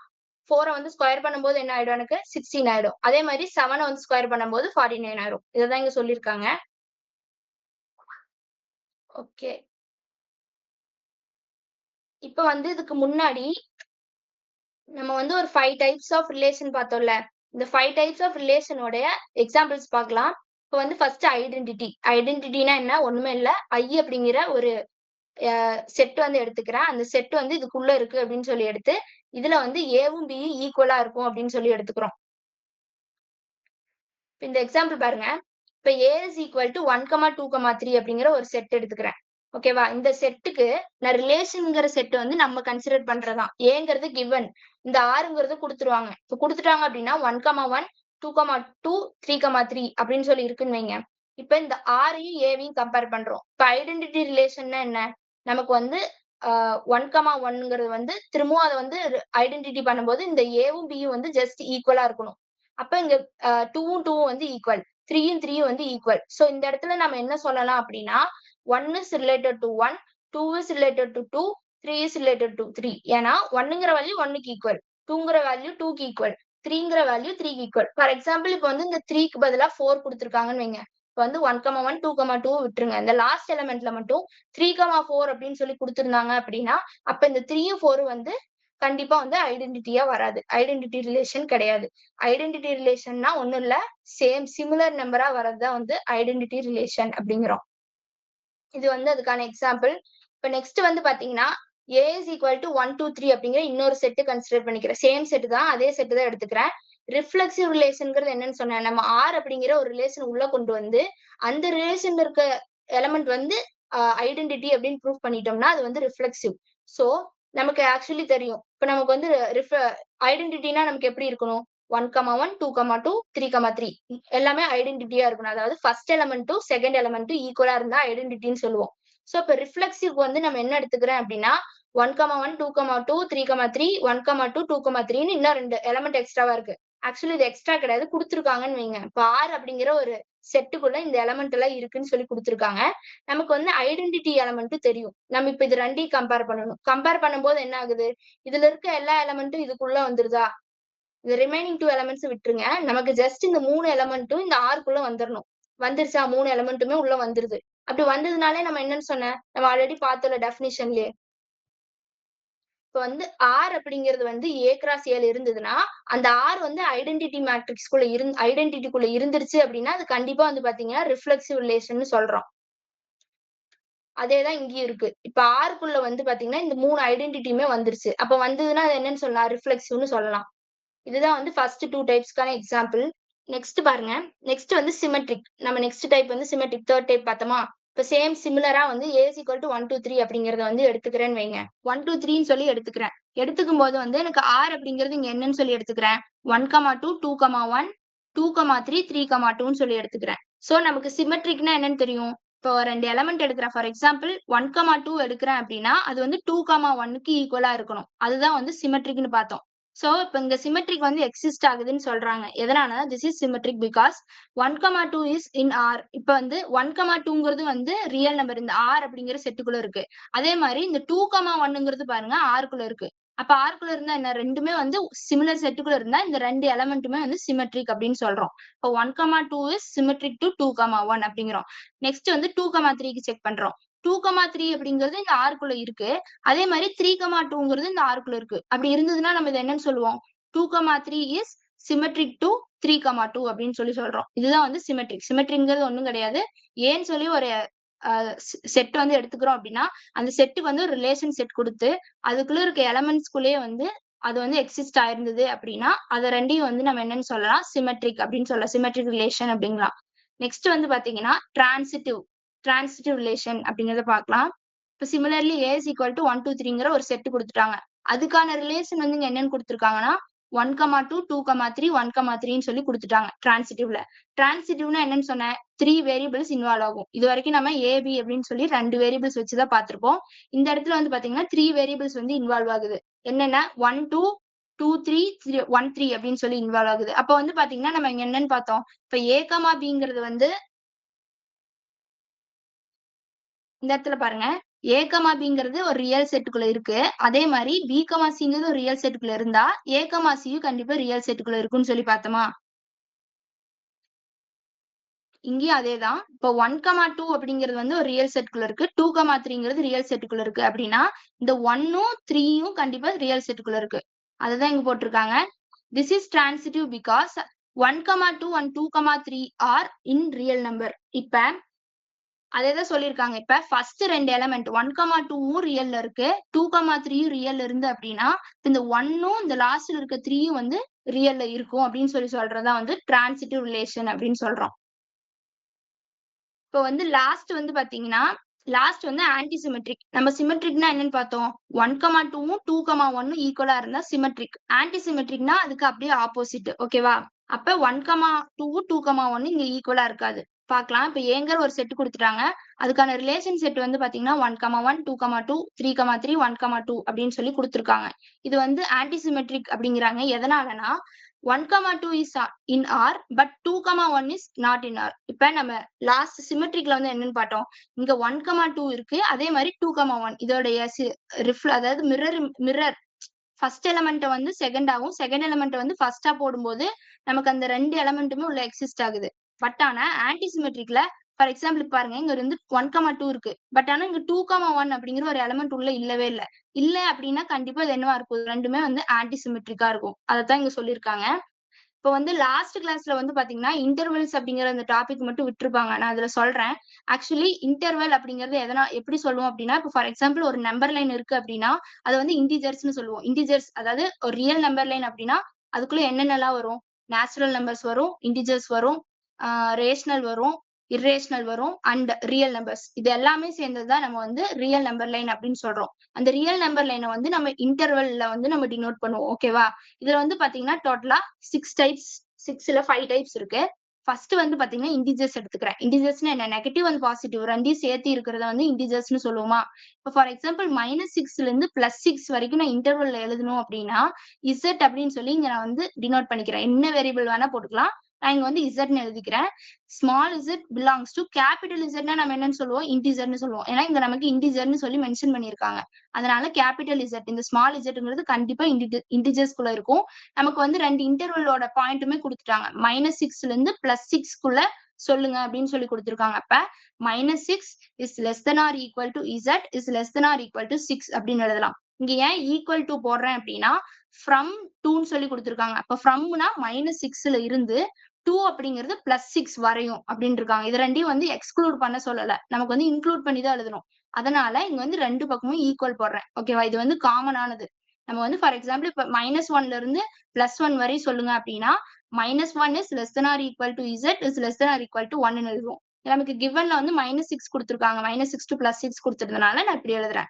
4 வந்து ஸ்கொயர் பண்ணும்போது என்ன ஆயிடும்? எனக்கு 16 ஆயிடும். அதே மாதிரி 7 வந்து ஸ்கொயர் பண்ணும்போது 49 ஆயிடும். இதுதான் இங்க சொல்லியிருக்காங்க. ஓகே, இப்ப வந்து இதுக்கு முன்னாடி நம்ம வந்து ஒரு 5 டைப்ஸ் ஆஃப் ரிலேஷன் பார்த்தோம்ல. இந்த 5 டைப்ஸ் ஆஃப் ரிலேஷனோட எக்ஸாம்பிள்ஸ் பார்க்கலாம். இப்போ வந்து ஃபர்ஸ்ட் ஐடென்டிட்டி. ஐடென்டிட்டினா என்ன? ஒண்ணுமே இல்ல, I அப்படிங்கிற ஒரு செட் வந்து எடுத்துக்கிறேன். அந்த செட் வந்து இதுக்குள்ள இருக்கு அப்படின்னு சொல்லி எடுத்து இதுல வந்து ஏவும் B ஈக்குவலா இருக்கும் அப்படின்னு சொல்லி எடுத்துக்கிறோம். இந்த எக்ஸாம்பிள் பாருங்க. இப்ப A is equal to 1,2,3 அப்படிங்கிற ஒரு செட் எடுத்துக்கிறேன். ஓகேவா? இந்த செட்டுக்கு நான் ரிலேஷன்ங்கிற செட் வந்து நம்ம கன்சிடர் பண்றதான். ஏங்கிறது கிவன், இந்த ஆறுங்கிறது கொடுத்துருவாங்க. இப்ப கொடுத்துட்டாங்க அப்படின்னா 1,1 2,2 3,3 அப்படின்னு சொல்லி இருக்குன்னு வைங்க. இப்ப இந்த ஆரையும் ஏவையும் கம்பேர் பண்றோம். இப்ப ஐடென்டிட்டி ரிலேஷன்னா என்ன? நமக்கு வந்து 1,1ங்கிறது வந்து திரும்பவும் அதை வந்து ஐடென்டிட்டி பண்ணும்போது இந்த ஏவும் பியும் வந்து ஜஸ்ட் ஈக்குவலா இருக்கணும். அப்ப இங்க 2வும் 2வும் வந்து ஈக்குவல், 3யும் 3யும் வந்து ஈக்குவல். சோ இந்த இடத்துல நம்ம என்ன சொல்லலாம் அப்படின்னா 1 is related to 1, 2 is related to 2, 3 is related to 3. ஏன்னா 1ங்கிற வேல்யூ 1க்கு ஈக்குவல், 2ங்கிற வேல்யூ 2க்கு ஈக்குவல், 3ங்கிற வேல்யூ 3க்கு ஈக்குவல். ஃபார் எக்ஸாம்பிள் இப்போ வந்து இந்த 3க்கு பதிலா 4 கொடுத்துருக்காங்கன்னு வைங்க. இப்போ வந்து 1,1 2,2 விட்டுருங்க. இந்த லாஸ்ட் எலிமெண்ட்ல மட்டும் 3,4 அப்படின்னு சொல்லி கொடுத்திருந்தாங்க அப்படின்னா அப்ப இந்த 3யும் 4 வந்து கண்டிப்பா வந்து ஐடென்டிட்டியா வராது. ஐடென்டிட்டி ரிலேஷன் கிடையாது. ஐடென்டிட்டி ரிலேஷன்னா ஒண்ணும் இல்ல, சிமிலர் நம்பரா வரதுதான் வந்து ஐடென்டிட்டி ரிலேஷன் அப்படிங்கிறோம். இது வந்து அதுக்கான எக்ஸாம்பிள். இப்ப நெக்ஸ்ட் வந்து பாத்தீங்கன்னா A is equal to 1, 2, 3 அப்படிங்கிற இன்னொரு செட் கன்சிடர் பண்ணிக்கிறேன். சேம் செட் தான், அதே செட் தான் எடுத்துக்கிறேன். ரிஃப்ளெக்சிவ் ரிலேஷன்ங்கிறது என்னன்னு சொன்னேன். நம்ம R அப்படிங்கிற ஒரு ரிலேஷன் உள்ள கொண்டு வந்து அந்த ரிலேஷன்ல இருக்க எலமெண்ட் வந்து ஐடென்டிட்டி அப்படின்னு ப்ரூவ் பண்ணிட்டோம்னா அது வந்து ரிஃப்ளெக்சிவ். சோ நமக்கு ஆக்சுவலி தெரியும். இப்ப நமக்கு வந்து ஐடென்டிட்டினா நமக்கு எப்படி இருக்கணும்? 1,1 2,2 3,3 எல்லாமே ஐடென்டிட்டியா இருக்கணும். அதாவது ஃபர்ஸ்ட் எலிமெண்ட்டும் செகண்ட் எலிமெண்ட்டும் ஈக்குவலா இருந்தா ஐடென்டிட்டின்னு சொல்லுவோம். சோ இப்ப ரிஃப்ளெக்சிவ் வந்து நம்ம என்ன எடுத்துக்கிறேன் அப்படின்னா 1,1 2,2 3,3 1,2 2,3ன்னு இன்னும் 2 எலிமெண்ட் எக்ஸ்ட்ராவா இருக்கு. ஆக்சுவலி இது எக்ஸ்ட்ரா கிடையாது, கொடுத்துருக்காங்கன்னு வைங்க. இப்ப R அப்படிங்கிற ஒரு செட்டுக்குள்ள இந்த எலிமெண்ட் எல்லாம் இருக்குன்னு சொல்லி கொடுத்துருக்காங்க. நமக்கு வந்து ஐடென்டிட்டி எலிமெண்ட் தெரியும். நம்ம இப்ப இது ரெண்டையும் கம்பேர் பண்ணணும். கம்பேர் பண்ணும்போது என்ன ஆகுது? இதுல இருக்க எல்லா எலிமெண்ட்டும் இதுக்குள்ள வந்துருதா? இந்த ரிமைனிங் 2 எலிமெண்ட்ஸ் விட்டுருங்க. நமக்கு ஜஸ்ட் இந்த 3 எலிமெண்ட்டும் இந்த ஆர்க்குள்ள வந்துடணும். வந்துருச்சா? 3 எலிமெண்ட்டுமே உள்ள வந்துருது. அப்படி வந்ததுனாலே நம்ம என்னன்னு சொன்னேன்? நம்ம ஆல்ரெடி பார்த்தோம்ல டெஃபினிஷன்லயே. இப்ப வந்து R அப்படிங்கிறது வந்து A கிராஸ் A இருந்ததுன்னா அந்த R வந்து ஐடென்டிட்டி மேட்ரிக்ஸ்குள்ள ஐடென்டிட்டிக்குள்ள இருந்துருச்சு அப்படின்னா அது கண்டிப்பா வந்து பாத்தீங்கன்னா ரிஃப்ளெக்சிவ் ரிலேஷன் சொல்றோம். அதேதான் இங்கேயும் இருக்கு. இப்ப ஆர்க்குள்ள வந்து பாத்தீங்கன்னா இந்த 3 ஐடென்டிட்டியுமே வந்துருச்சு. அப்ப வந்ததுன்னா அது என்னன்னு சொல்லலாம்? ரிஃப்ளெக்சிவ்னு சொல்லலாம். இதுதான் வந்து ஃபர்ஸ்ட் 2 டைப்ஸ்க்கான எக்ஸாம்பிள். நெக்ஸ்ட் பாருங்க. நெக்ஸ்ட் வந்து சிமெட்ரிக். நம்ம நெக்ஸ்ட் டைப் வந்து சிமெட்ரிக் தேர்ட் டைப் பார்த்தோமா? இப்ப சேம் சிமிலரா வந்து A is equal to 1, 2, 3 அப்படிங்கறத வந்து எடுத்துக்கிறேன்னு வைங்க. 1, 2, 3ன்னு சொல்லி எடுத்துக்கிறேன். எடுத்துக்கும் போது வந்து எனக்கு R அப்படிங்கிறது இங்க என்னன்னு சொல்லி எடுத்துக்கிறேன். 1,2 2,1 2,3 3,2ன்னு சொல்லி எடுத்துக்கிறேன். சோ நமக்கு சிமெட்ரிக்னா என்னன்னு தெரியும்? இப்போ 2 எலிமெண்ட் எடுக்கிறேன். ஃபார் எக்ஸாம்பிள் 1,2 எடுக்கிறேன் அப்படின்னா அது வந்து 2,1க்கு ஈக்குவலா இருக்கணும். அதுதான் வந்து சிமெட்ரிக்னு பார்த்தோம். சோ இப்ப இங்க சிமெட்ரிக் வந்து எக்ஸிஸ்ட் ஆகுதுன்னு சொல்றாங்க. எதனால? This is symmetric because 1,2 is in R. இப்ப வந்து 1,2ங்கிறது வந்து ரியல் நம்பர் இந்த R அப்படிங்கிற செட்டுக்குள்ள இருக்கு. அதே மாதிரி இந்த 2,1ங்கிறது பாருங்க ஆர்க்குள்ள இருக்கு. அப்ப ஆர்க்குள்ள இருந்தா என்ன? ரெண்டுமே வந்து சிமிலர் செட்டுக்குள்ள இருந்தா இந்த 2 எலிமெண்ட்டுமே வந்து சிமெட்ரிக் அப்படின்னு சொல்றோம். இப்போ 1,2 இஸ் சிமெட்ரிக் டு 2,1 அப்படிங்கிறோம். நெக்ஸ்ட் வந்து 2,3க்கு செக் பண்றோம். 2,3 அப்படிங்கிறது இந்த ஆர்க்குள்ள இருக்கு. அதே மாதிரி 3,2ங்கிறது இந்த ஆர்க்குள்ள இருக்கு. அப்படி இருந்ததுன்னா நம்ம இதை என்னன்னு சொல்லுவோம்? 2,3 இஸ் சிமெட்ரிக் டு 3,2 அப்படின்னு சொல்லி சொல்றோம். இதுதான் வந்து சிமெட்ரிக். சிமெட்ரிக்ங்கிறது ஒண்ணும் கிடையாது. ஏன்னு சொல்லி ஒரு செட் வந்து எடுத்துக்கிறோம் அப்படின்னா அந்த செட்டுக்கு வந்து ஒரு ரிலேஷன் செட் கொடுத்து அதுக்குள்ள இருக்க எலமெண்ட்ஸ்குள்ளேயே வந்து அது வந்து எக்ஸிஸ்ட் ஆயிருந்தது அப்படின்னா அதை ரெண்டையும் வந்து நம்ம என்னன்னு சொல்லலாம்? சிமெட்ரிக் அப்படின்னு சொல்லலாம். Symmetric relation அப்படிங்கலாம். நெக்ஸ்ட் வந்து பாத்தீங்கன்னா டிரான்சிட்டிவ் ரிலேஷன் அப்படிங்கறத பார்க்கலாம். இப்ப similarly A is equal to 1, 2, 3ங்கிற ஒரு செட் கொடுத்துட்டாங்க. அதுக்கான ரிலேஷன் வந்து இங்க என்னன்னு கொடுத்துருக்காங்கன்னா 1,2 2,3 1,3ன்னு சொல்லி கொடுத்துட்டாங்க டிரான்சிட்டிவ்ல. டிரான்சிட்டிவ்னா என்னன்னு சொன்னேன்? 3 வேரியபிள்ஸ் இன்வால்வ் ஆகும். இது வரைக்கும் நம்ம AB அப்படின்னு சொல்லி 2 வேரியபிள்ஸ் வச்சுதான் பார்த்திருப்போம். இந்த இடத்துல வந்து பாத்தீங்கன்னா 3 வேரியபிள்ஸ் வந்து இன்வால்வ் ஆகுது. என்னென்ன? 1, 2 2, 3 1, 3 அப்படின்னு சொல்லி இன்வால்வ் ஆகுது. அப்ப வந்து பாத்தீங்கன்னா நம்ம இங்க என்னன்னு பார்த்தோம்? இப்ப A, Bங்கிறது வந்து இந்த இடத்துல பாருங்க A, Bங்கிறது ஒரு ரியல் செட்டுக்குள்ள இருக்கு. அதே மாதிரி B, Cங்கிறது ஒரு ரியல் செட்டுக்குள்ள இருந்தா A, Cயும் கண்டிப்பா ரியல் செட்டுக்குள்ள இருக்குன்னு சொல்லி பார்த்தோமா? இங்கேயும் அதேதான். இப்போ 1, 2 அப்படிங்கிறது வந்து ஒரு ரியல் செட்டுக்குள்ள இருக்கு. 2, 3ங்கிறது ரியல் செட்டுக்குள்ள இருக்கு அப்படின்னா இந்த 1ம் 3யும் கண்டிப்பா ரியல் செட்டுக்குள்ள இருக்கு. அதுதான் இங்க போட்டிருக்காங்க. This is transitive because 1, 2 and 2, 3 are in real number. இப்ப அதேதான் சொல்லியிருக்காங்க. இப்ப ஃபர்ஸ்ட் 2 எலிமெண்ட் 1, 2வும் ரியல்ல இருக்கு, 2, 3யும் ரியல்ல இருந்து அப்படின்னா இந்த 1ம் இந்த லாஸ்ட்ல இருக்க 3யும் வந்து ரியல்ல இருக்கும் அப்படின்னு சொல்றதா வந்து டிரான்சிட்டிவ் ரிலேஷன் அப்படின்னு சொல்றோம். இப்போ வந்து லாஸ்ட் வந்து பாத்தீங்கன்னா லாஸ்ட் வந்து ஆன்டி சிமெட்ரிக். நம்ம சிமெட்ரிக்னா என்னன்னு பார்த்தோம்? 1, 2வும் 2, 1ம் ஈக்குவலா இருந்தா சிமெட்ரிக். ஆன்டி சிமெட்ரிக்னா அதுக்கு அப்படியே ஆப்போசிட். ஓகேவா? அப்ப 1, 2, 2, 1 இங்க ஈக்குவலா இருக்காது. பார்க்கலாம். இப்ப ஏங்கிற ஒரு செட் குடுத்துட்டாங்க. அதுக்கான ரிலேஷன் செட் வந்து பாத்தீங்கன்னா 1,1, 2,2, 3,3, 1,2 அப்படின்னு சொல்லி குடுத்துருக்காங்க. இது வந்து ஆன்டிசிமெட்ரிக் அப்படிங்கிறாங்க. எதனாலனா 1,2 is in R but 2,1 is not in R. இப்ப நம்ம லாஸ்ட் சிமெட்ரிக்ல வந்து என்னன்னு பார்த்தோம். இங்க 1,2 இருக்கு. அதே மாதிரி 2,1 இதோடைய அதாவது மிரர் ஃபர்ஸ்ட் எலிமெண்ட் வந்து செகண்டாவும் செகண்ட் எலிமெண்ட் வந்து ஃபர்ஸ்டா போடும்போது நமக்கு அந்த ரெண்டு எலிமெண்ட்டுமே உள்ள எக்ஸிஸ்ட் ஆகுது. பட் ஆனா ஆன்டிசிமெட்ரிக்ல ஃபார் எக்ஸாம்பிள் பாருங்க, இங்க இருந்து 1,2 இருக்கு. பட் ஆனா இங்க 2,1 அப்படிங்கிற ஒரு எலிமெண்ட் உள்ள இல்லவே இல்ல. இல்ல அப்படின்னா கண்டிப்பா இது என்னவா இருக்கும்? ரெண்டுமே வந்து ஆன்டிசிமெட்ரிக்கா இருக்கும். அதத்தான் இங்க சொல்லியிருக்காங்க. இப்போ வந்து லாஸ்ட் கிளாஸ்ல வந்து பாத்தீங்கன்னா இன்டர்வல்ஸ் அப்படிங்கிற அந்த டாபிக் மட்டும் விட்டுருப்பாங்க. நான் அதுல சொல்றேன். ஆக்சுவலி இன்டர்வல் அப்படிங்கிறது எப்படி சொல்லுவோம் அப்படின்னா, இப்போ ஃபார் எக்ஸாம்பிள் ஒரு நம்பர் லைன் இருக்கு அப்படின்னா அது வந்து இன்டிஜர்ஸ்னு சொல்லுவோம். இன்டிஜர்ஸ் அதாவது ஒரு ரியல் நம்பர் லைன் அப்படின்னா அதுக்குள்ள என்னென்னலாம் வரும்? நேச்சுரல் நம்பர்ஸ் வரும், இன்டிஜர்ஸ் வரும், ரேஷனல் வரும், இர்ரேஷனல் வரும் அண்ட் ரியல் நம்பர்ஸ். இது எல்லாமே சேர்ந்ததுதான் நம்ம வந்து ரியல் நம்பர் லைன் அப்படின்னு சொல்றோம். அந்த ரியல் நம்பர் லைனை வந்து நம்ம இன்டர்வல்ல வந்து நம்ம டினோட் பண்ணுவோம். ஓகேவா? இதுல வந்து பாத்தீங்கன்னா டோட்டலா 6ல 5 டைப்ஸ் இருக்கு. ஃபர்ஸ்ட் வந்து பாத்தீங்கன்னா இன்டிஜர்ஸ் எடுத்துக்கிறேன். இன்டிஜர்ஸ்னா என்ன? நெகட்டிவ் அண்ட் பாசிட்டிவ் ரெண்டையும் சேர்த்து இருக்கிறத வந்து இன்டிஜர்ஸ்னு சொல்லுவோமா? இப்போ ஃபார் எக்ஸாம்பிள் -6ல இருந்து +6 வரைக்கும் நான் இன்டர்வல்ல எழுதணும் அப்படின்னா இசட் அப்படின்னு சொல்லி இங்க நான் வந்து டினோட் பண்ணிக்கிறேன். என்ன வேரியபிள் வேணா போட்டுக்கலாம். நான் இங்க வந்து இசட்னு எழுதிக்கிறேன். Small Z belongs to capital இசட்னா நம்ம என்னன்னு சொல்லுவோம்? இன்டிஜர்னு சொல்லுவோம். ஏன்னா இங்க நமக்கு இன்டிஜர்னு சொல்லி மென்ஷன் பண்ணியிருக்காங்க. அதனால கேபிட்டல் இசட் இந்த ஸ்மால் இசட்ங்கிறது கண்டிப்பா இன்டிஜர்ஸ்குள்ள இருக்கும். நமக்கு வந்து ரெண்டு இன்டர்வலோட பாயிண்ட்டுமே கொடுத்துட்டாங்க. -6ல இருந்து +6க்குள்ள சொல்லுங்க அப்படின்னு சொல்லி கொடுத்துருக்காங்க. அப்ப -6 is less than R equal to Z is less than R equal to 6 அப்படின்னு எழுதலாம். இங்க ஏன் ஈக்குவல் டு போடுறேன் அப்படின்னா ஃப்ரம் 2ன்னு சொல்லி கொடுத்துருக்காங்க. அப்ப ஃப்ரம்னா -6ல இருந்து 2 அப்படிங்கிறது +6 வரையும் அப்படின்னு இருக்காங்க. இது ரெண்டையும் வந்து எக்ஸ்க்ளூட் பண்ண சொல்லல. நமக்கு வந்து இன்க்ளூட் பண்ணி தான் எழுதணும். அதனால இங்க வந்து ரெண்டு பக்கமும் ஈக்குவல் போடுறேன். ஓகேவா? இது வந்து காமனானது. நம்ம வந்து ஃபார் எக்ஸாம்பிள் இப்ப -1ல இருந்து +1 வரை சொல்லுங்க அப்படின்னா -1 is less than R equal to Z is less than R equal to 1ன்னு எழுதுவோம். நமக்கு கிவன்ல வந்து -6 கொடுத்துருக்காங்க. -6 to +6 கொடுத்துருந்தனால நான் இப்படி எழுதுறேன்.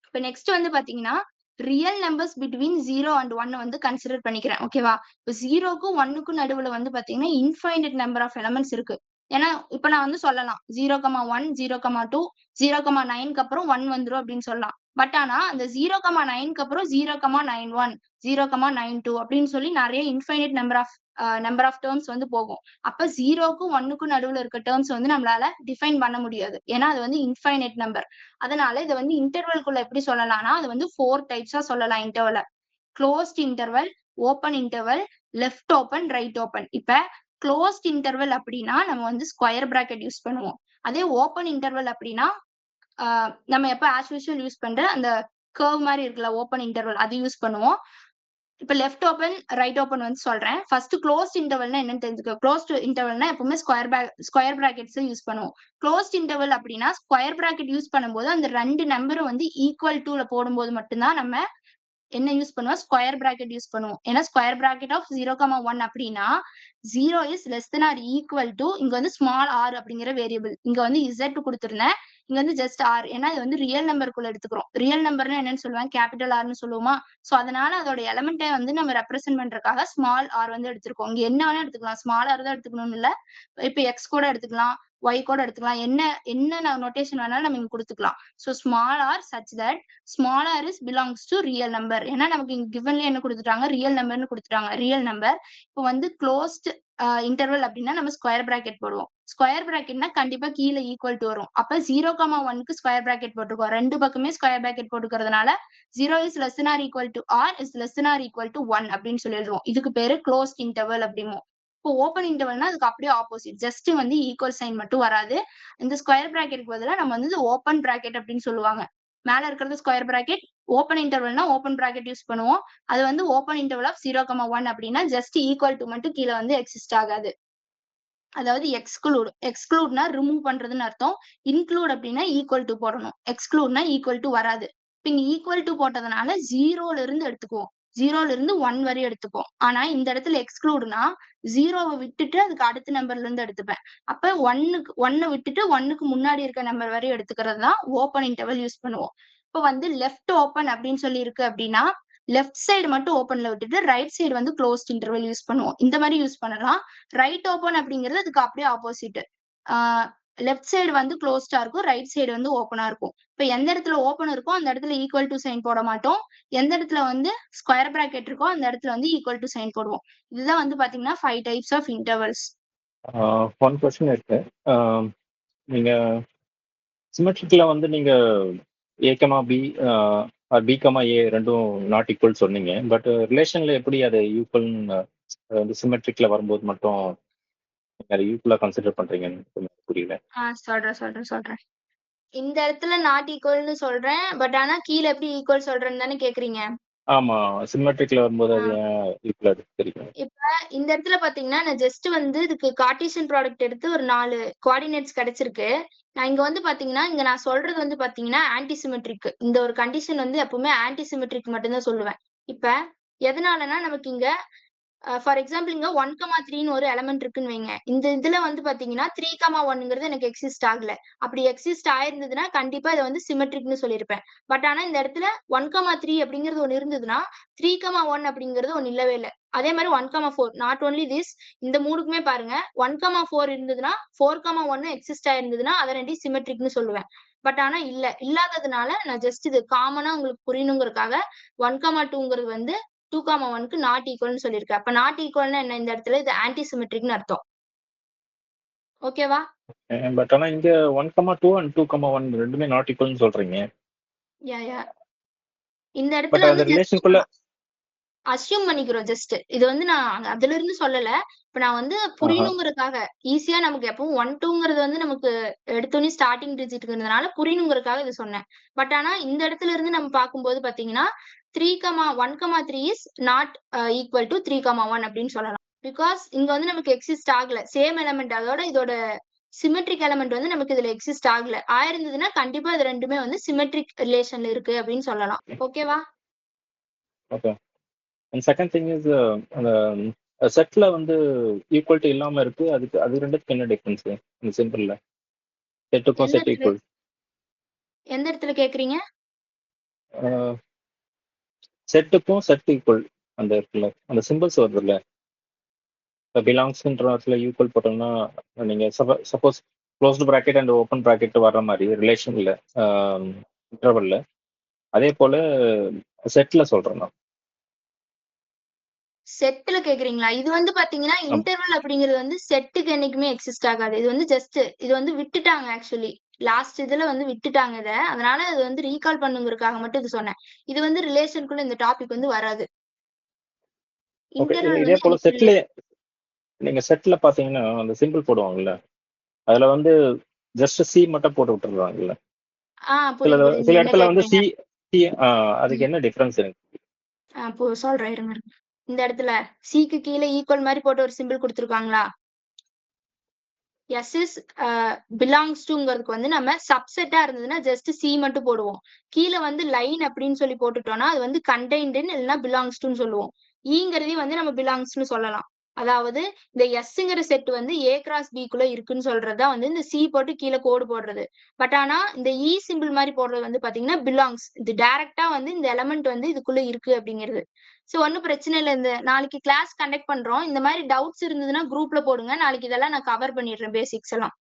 இப்ப நெக்ஸ்ட் வந்து பாத்தீங்கன்னா ரியல் நம்பர்ஸ் பிட்வீன் 0 and 1 வந்து கன்சிடர் பண்ணிக்கிறேன். ஓகேவா? இப்போ 0க்கும் 1க்கும் நடுவுல வந்து பாத்தீங்கன்னா இன்ஃபைனைட் நம்பர் ஆஃப் எலமெண்ட்ஸ் இருக்கு. ஏன்னா இப்ப நான் வந்து சொல்லலாம் 0,1, 0,2, 0,9க்கு அப்புறம் 1 வந்துரும் அப்படின்னு சொல்லலாம். பட் ஆனா அந்த 0,9க்கு அப்புறம் 0,91, 0,92 அப்படின்னு சொல்லி நிறைய இன்ஃபைனைட் நம்பர் ஆஃப் டேர்ம்ஸ் வந்து போகும். அப்ப 0க்கும் 1க்கும் நடுவுல இருக்க டேர்ம்ஸ் வந்து நம்மளால டிஃபைன் பண்ண முடியாது. ஏன்னா அது வந்து இன்ஃபைனைட் நம்பர். அதனால இதை வந்து இன்டர்வல்குள்ள எப்படி சொல்லலாம்னா அது வந்து 4 டைப்ஸா சொல்லலாம் இன்டர்வல. Closed interval, open interval, left open, right open. இப்ப க்ளோஸ்ட் இன்டர்வல் அப்படின்னா நம்ம வந்து ஸ்கொயர் பிராக்கெட் யூஸ் பண்ணுவோம். அதே ஓப்பன் இன்டர்வல் அப்படின்னா நம்ம எப்ப ஆஸ் யூசுவல் யூஸ் பண்ற அந்த கர்வ் மாதிரி இருக்குல்ல ஓப்பன் இன்டர்வல் அது யூஸ் பண்ணுவோம். இப்ப லெஃப்ட் ஓப்பன் ரைட் ஓப்பன் வந்து சொல்றேன். ஃபர்ஸ்ட் க்ளோஸ்ட் இன்டர்வல்னா என்னன்னு தெரிஞ்சுக்கோ. க்ளோஸ்ட் இன்டர்வல்னா எப்பவுமே ஸ்கொயர் பிராக்கெட்ஸ் யூஸ் பண்ணுவோம். க்ளோஸ்ட் இன்டர்வல் அப்படின்னா ஸ்கொயர் பிராக்கெட் யூஸ் பண்ணும்போது அந்த ரெண்டு நம்பரும் வந்து ஈக்குவல் டுல போடும்போது மட்டும்தான் நம்ம என்ன யூஸ் பண்ணுவோம்? ஸ்கொயர் பிராக்கெட் யூஸ் பண்ணுவோம். ஏன்னா ஸ்கொயர் பிராக்கெட் ஆஃப் 0,1 அப்படின்னா 0 is less than R equal to இங்க வந்து ஸ்மால் ஆர் அப்படிங்கிற வேரியபிள். இங்க வந்து இசட் கொடுத்திருந்தேன். இங்க வந்து ஜஸ்ட் ஆர். ஏன்னா இது வந்து ரியல் நம்பருக்குள்ள எடுத்துக்கிறோம். ரியல் நம்பர்னா என்னன்னு சொல்லுவேன்? கேபிட்டல் ஆர்னு சொல்லுவோமா? சோ அதனால அதோட எலமெண்ட்டை வந்து நம்ம ரெப்ரசென்ட் பண்றதுக்காக ஸ்மால் ஆர் வந்து எடுத்திருக்கோம். இங்க என்ன வேணா எடுத்துக்கலாம். ஸ்மால் ஆர் தான் எடுத்துக்கணும்னு இல்ல. இப்ப எக்ஸ் கூட எடுத்துக்கலாம், y கூட எடுத்துக்கலாம். என்ன நோட்டேஷன் வேணாலும் நம்ம இங்க கொடுத்துக்கலாம். So small R such that small R is belongs to real number. ஏன்னா நமக்கு இங்க கிவன்ல என்ன கொடுத்துட்டாங்க? ரியல் நம்பர்னு கொடுத்துட்டாங்க. Real number. இப்போ வந்து க்ளோஸ்ட் இன்டர்வல் அப்படின்னா நம்ம ஸ்கொயர் பிராக்கெட் போடுவோம். ஸ்கொயர் பிராக்கெட்னா கண்டிப்பா கீழே ஈக்குவல் டு வரும். அப்ப 0,1க்கு ஸ்கொயர் பிராக்கெட் போட்டுக்கோ. ரெண்டு பக்கமே ஸ்கொயர் பிராக்கெட் போட்டுக்கிறதுனால 0 is less than R equal to r is less than R equal to 1 அப்படின்னு சொல்லி எழுதுவோம். இதுக்கு பேரு க்ளோஸ்ட் இன்டர்வல் அப்படிமோ. இப்போ ஓப்பன் இன்டர்வல்னா அதுக்கு அப்படியே ஆப்போசிட். ஜஸ்ட் வந்து ஈக்குவல் சைன் மட்டும் வராது. இந்த ஸ்கொயர் பிராக்கெட்டுக்கு பதிலா நம்ம வந்து ஓப்பன் பிராக்கெட் அப்படின்னு சொல்லுவாங்க. மேல இருக்கிறது ஸ்கொயர் பிராக்கெட். ஓப்பன் இன்டர்வல்னா ஓப்பன் பிராக்கெட் யூஸ் பண்ணுவோம். அது வந்து ஓப்பன் இன்டர்வல் ஆஃப் 0,1 அப்படின்னா ஜஸ்ட் ஈக்குவல் டு மட்டும் கீழே வந்து எக்ஸிஸ்ட் ஆகாது. அதாவது எக்ஸ்க்ளூட்னா ரிமூவ் பண்றதுன்னு அர்த்தம். இன்க்ளூட் அப்படின்னா ஈக்குவல் டு போடணும். எக்ஸ்க்ளூட்னா ஈக்குவல் டு வராது. இப்ப இங்க ஈக்குவல் டு போட்டதுனால 0ல இருந்து எடுத்துக்குவோம். 0ல இருந்து 1 வரை எடுத்துப்போம். ஆனா இந்த இடத்துல எக்ஸ்க்ளூட்னா 0வை விட்டுட்டு அதுக்கு அடுத்த நம்பர்ல இருந்து எடுத்துப்பேன். அப்ப 1 விட்டுட்டு 1க்கு முன்னாடி இருக்க நம்பர் வரை எடுத்துக்கிறது தான் ஓப்பன் இன்டர்வல் யூஸ் பண்ணுவோம். இப்ப வந்து லெஃப்ட் ஓப்பன் அப்படின்னு சொல்லி இருக்கு அப்படின்னா லெஃப்ட் சைடு மட்டும் ஓப்பன்ல விட்டுட்டு ரைட் சைடு வந்து க்ளோஸ்ட் இன்டர்வல் யூஸ் பண்ணுவோம். இந்த மாதிரி யூஸ் பண்ணலாம். ரைட் ஓப்பன் அப்படிங்கிறது அதுக்கு அப்படியே ஆப்போசிட். லெஃப்ட் சைடு வந்து க்ளோஸ்டா இருக்கும், ரைட் சைடு வந்து ஓப்பனா இருக்கும். இப்ப எந்த இடத்துல ஓப்பன் இருக்கோ அந்த இடத்துல ஈக்குவல் டு சைன் போட மாட்டோம். எந்த இடத்துல வந்து ஸ்கொயர் பிராக்கெட் இருக்கோ அந்த இடத்துல வந்து ஈக்குவல் டு சைன் போடுவோம். இதுதான் வந்து பாத்தீங்கன்னா 5 types of intervals. One question இருக்கு. நீங்க சிமெட்ரிக்ல வந்து நீங்க A comma B B comma A ரெண்டும் நாட் ஈக்குவல் சொன்னீங்க. பட் ரிலேஷன்ல எப்படி அதை ஈக்குவல்னு வந்து சிமெட்ரிக்ல வரும்போது மட்டும் நீங்க அதை ஈக்குவலா கன்சிடர் பண்றீங்கன்னு கொஞ்சம் புரியல. சொல்றேன். இந்த இடத்துல நாட் ஈக்குவல்னு சொல்றேன். பட் ஆனா கீழ எப்படி ஈக்குவல் சொல்றேன்னு தானே கேக்குறீங்க? ஆமா, சிமெட்ரிக்ல வரும்போது அது ஆ. ஏன் ஈக்குவலா தெரியும். இப்ப இந்த இடத்துல பாத்தீங்கன்னா நான் ஜஸ்ட் வந்து இதுக்கு கார்ட்டீசியன் ப்ராடக்ட் எடுத்து ஒரு 4 கோஆர்டினேட்ஸ் கிடைச்சிருக்கு. நான் இங்க வந்து பாத்தீங்கன்னா, இங்க நான் சொல்றது வந்து பாத்தீங்கன்னா ஆன்டி சிமெட்ரிக். இந்த ஒரு கண்டிஷன் வந்து எப்பவுமே ஆன்டி சிமெட்ரிக் மட்டும் தான் சொல்லுவேன். இப்ப எதனாலனா நமக்கு இங்க ஃபார் எக்ஸாம்பிள் இங்க 1,3ன்னு ஒரு எலிமெண்ட் இருக்குன்னு வைங்க. இந்த இதுல வந்து பாத்தீங்கன்னா 3,1ங்கிறது எனக்கு எக்ஸிஸ்ட் ஆகல. அப்படி எக்ஸிஸ்ட் ஆயிருந்ததுன்னா கண்டிப்பா இத வந்து சிமெட்ரிக்னு சொல்லியிருப்பேன். பட் ஆனா இந்த இடத்துல 1,3 அப்படிங்கிறது ஒண்ணு இருந்ததுன்னா 3,1 அப்படிங்கிறது ஒண்ணு இல்லவே இல்ல. அதே மாதிரி 1,4 நாட் ஒன்லி திஸ், இந்த மூணுக்குமே பாருங்க 1,4 இருந்ததுன்னா 4,1 எக்ஸிஸ்ட் ஆயிருந்ததுன்னா அதை ரெண்டையும் சிமெட்ரிக்னு சொல்லுவேன். பட் ஆனா இல்லாததுனால நான் ஜஸ்ட் இது காமனா உங்களுக்கு புரியணுங்கிறதுக்காக 1,2ங்கிறது வந்து 2,1க்கு நாட் ஈக்குவல்னு சொல்லியிருக்கேன். அப்ப நாட் ஈக்குவல்னா என்ன, இந்த இடத்துல இது ஆன்டி சிமெட்ரிக்னு அர்த்தம். ஓகேவா? பட் ஆனா இங்க 1,2 அண்ட் 2,1 ரெண்டுமே நாட் ஈக்குவல்னு சொல்றீங்க. யா. இந்த பட் இடத்துல அந்த வந்து ரிலேஷனுக்குள்ள அஸ்யூம் பண்ணிக்கிறோம் ஜஸ்ட். இது வந்து நான் அதுல இருந்து சொல்லல. இப்ப நான் வந்து புரியணுங்கிறதுக்காக ஈஸியா நமக்கு எப்பவும் 1, 2ங்கிறது வந்து நமக்கு எடுத்தோனே ஸ்டார்ட்டிங் டிஜிட்ங்கிறதுனால புரியணுங்கிறதுக்காக இது சொன்னேன். பட் ஆனா இந்த இடத்துல இருந்து நம்ம பார்க்கும்போது பாத்தீங்கன்னா 1,3 இஸ் நாட் ஈக்குவல் டு 3,1 அப்படின்னு சொல்லலாம். பிகாஸ் இங்க வந்து நமக்கு எக்ஸிஸ்ட் ஆகல. சேம் எலிமெண்ட் அதோட இதோட சிமெட்ரிக் எலிமெண்ட் வந்து நமக்கு இதுல எக்ஸிஸ்ட் ஆகல. ஆயிருந்ததுன்னா கண்டிப்பா இது ரெண்டுமே வந்து சிமெட்ரிக் ரிலேஷன்ல இருக்கு அப்படின்னு சொல்லலாம். ஓகேவா? Okay. And second thing is அந்த செட்ல வந்து ஈக்குவல்ட்டி இல்லாம இருக்கு. அது ரெண்டுத்துக்கு என்ன டிஃபரன்ஸ் இந்த சிம்பிள்ல? செட்டுக்கும் எந்த செட் இடத்துல ஈக்குவல். எந்த இடத்துல கேக்குறீங்க? செட்டுக்கும் செட் ஈக்குவல் அந்த இருக்குல்ல, அந்த சிம்பிள்ஸ் வருதுல்ல. பிலாங்ஸ்ன்ற இடத்துல ஈக்குவல் போட்டோம்னா நீங்க suppose closed bracket and open bracket வர்ற மாதிரி ரிலேஷன்ல இன்டர்வல்ல, அதே போல செட்ல சொல்றேன் நான். செட்ல கேக்குறீங்களா? இது வந்து பாத்தீங்கன்னா இன்டர்வல் அப்படிங்கிறது வந்து செட்டுக்கு என்னைக்குமே எக்ஸிஸ்ட் ஆகாது. இது வந்து ஜஸ்ட் இது வந்து விட்டுட்டாங்க ஆக்சுவலி. லாஸ்ட் இதுல வந்து விட்டுட்டாங்க இத. அதனால இது வந்து ரீகால் பண்ணுங்கிறதுக்காக மட்டும் இது சொன்னேன். இது வந்து ரிலேஷனுக்குள்ள இந்த டாபிக் வந்து வராது. ஓகே. இன்டர்வல் இதே வந்து போல எனக்கு செட்ல நீங்க செட்ல பாத்தீங்கன்னா அந்த சிம்பிள் போடுவாங்கல்ல, அதுல வந்து ஜஸ்ட் சி மட்டும் போட்டு விட்டுருவாங்கல்ல. சில புரியுது, புரியுது. சில நீங்க என்ன இடத்துல வந்து கேக்குறீங்க? சி சி அதுக்கு ம். என்ன டிஃபரன்ஸ் இருக்கு? சொல்றேன் இருங்க. இந்த இடத்துல சிக்கு கீழ ஈக்குவல் மாதிரி போட்டு ஒரு சிம்பிள் குடுத்திருக்காங்களா? எஸ் இஸ் பிலாங்ஸ் டுங்கிறதுக்கு வந்து நம்ம சப்செட்டா இருந்ததுன்னா ஜஸ்ட் சி மட்டும் போடுவோம். கீழ வந்து லைன் அப்படின்னு சொல்லி போட்டுட்டோம்னா அது வந்து கண்டெய்ன்டுன்னு இல்லைன்னா பிலாங்ஸ் டுன்னு சொல்லுவோம். ஈங்கிறதையும் வந்து நம்ம பிலாங்ஸ்னு சொல்லலாம். அதாவது இந்த எஸ்ங்கிற செட் வந்து ஏ கிராஸ் பிக்குள்ள இருக்குன்னு சொல்றதுதான் வந்து இந்த சி போட்டு கீழே கோடு போடுறது. பட் ஆனா இந்த இ சிம்பிள் மாதிரி போடுறது வந்து பாத்தீங்கன்னா பிலாங்ஸ். இது டைரக்டா வந்து இந்த எலமெண்ட் வந்து இதுக்குள்ள இருக்கு அப்படிங்கிறது. சோ ஒன்னும் பிரச்சனை இல்ல. இந்த நாளைக்கு கிளாஸ் கண்டக்ட் பண்றோம். இந்த மாதிரி டவுட்ஸ் இருந்ததுன்னா குரூப்ல போடுங்க. நாளைக்கு இதெல்லாம் நான் கவர் பண்ணிடுறேன் பேசிக்ஸ் எல்லாம்.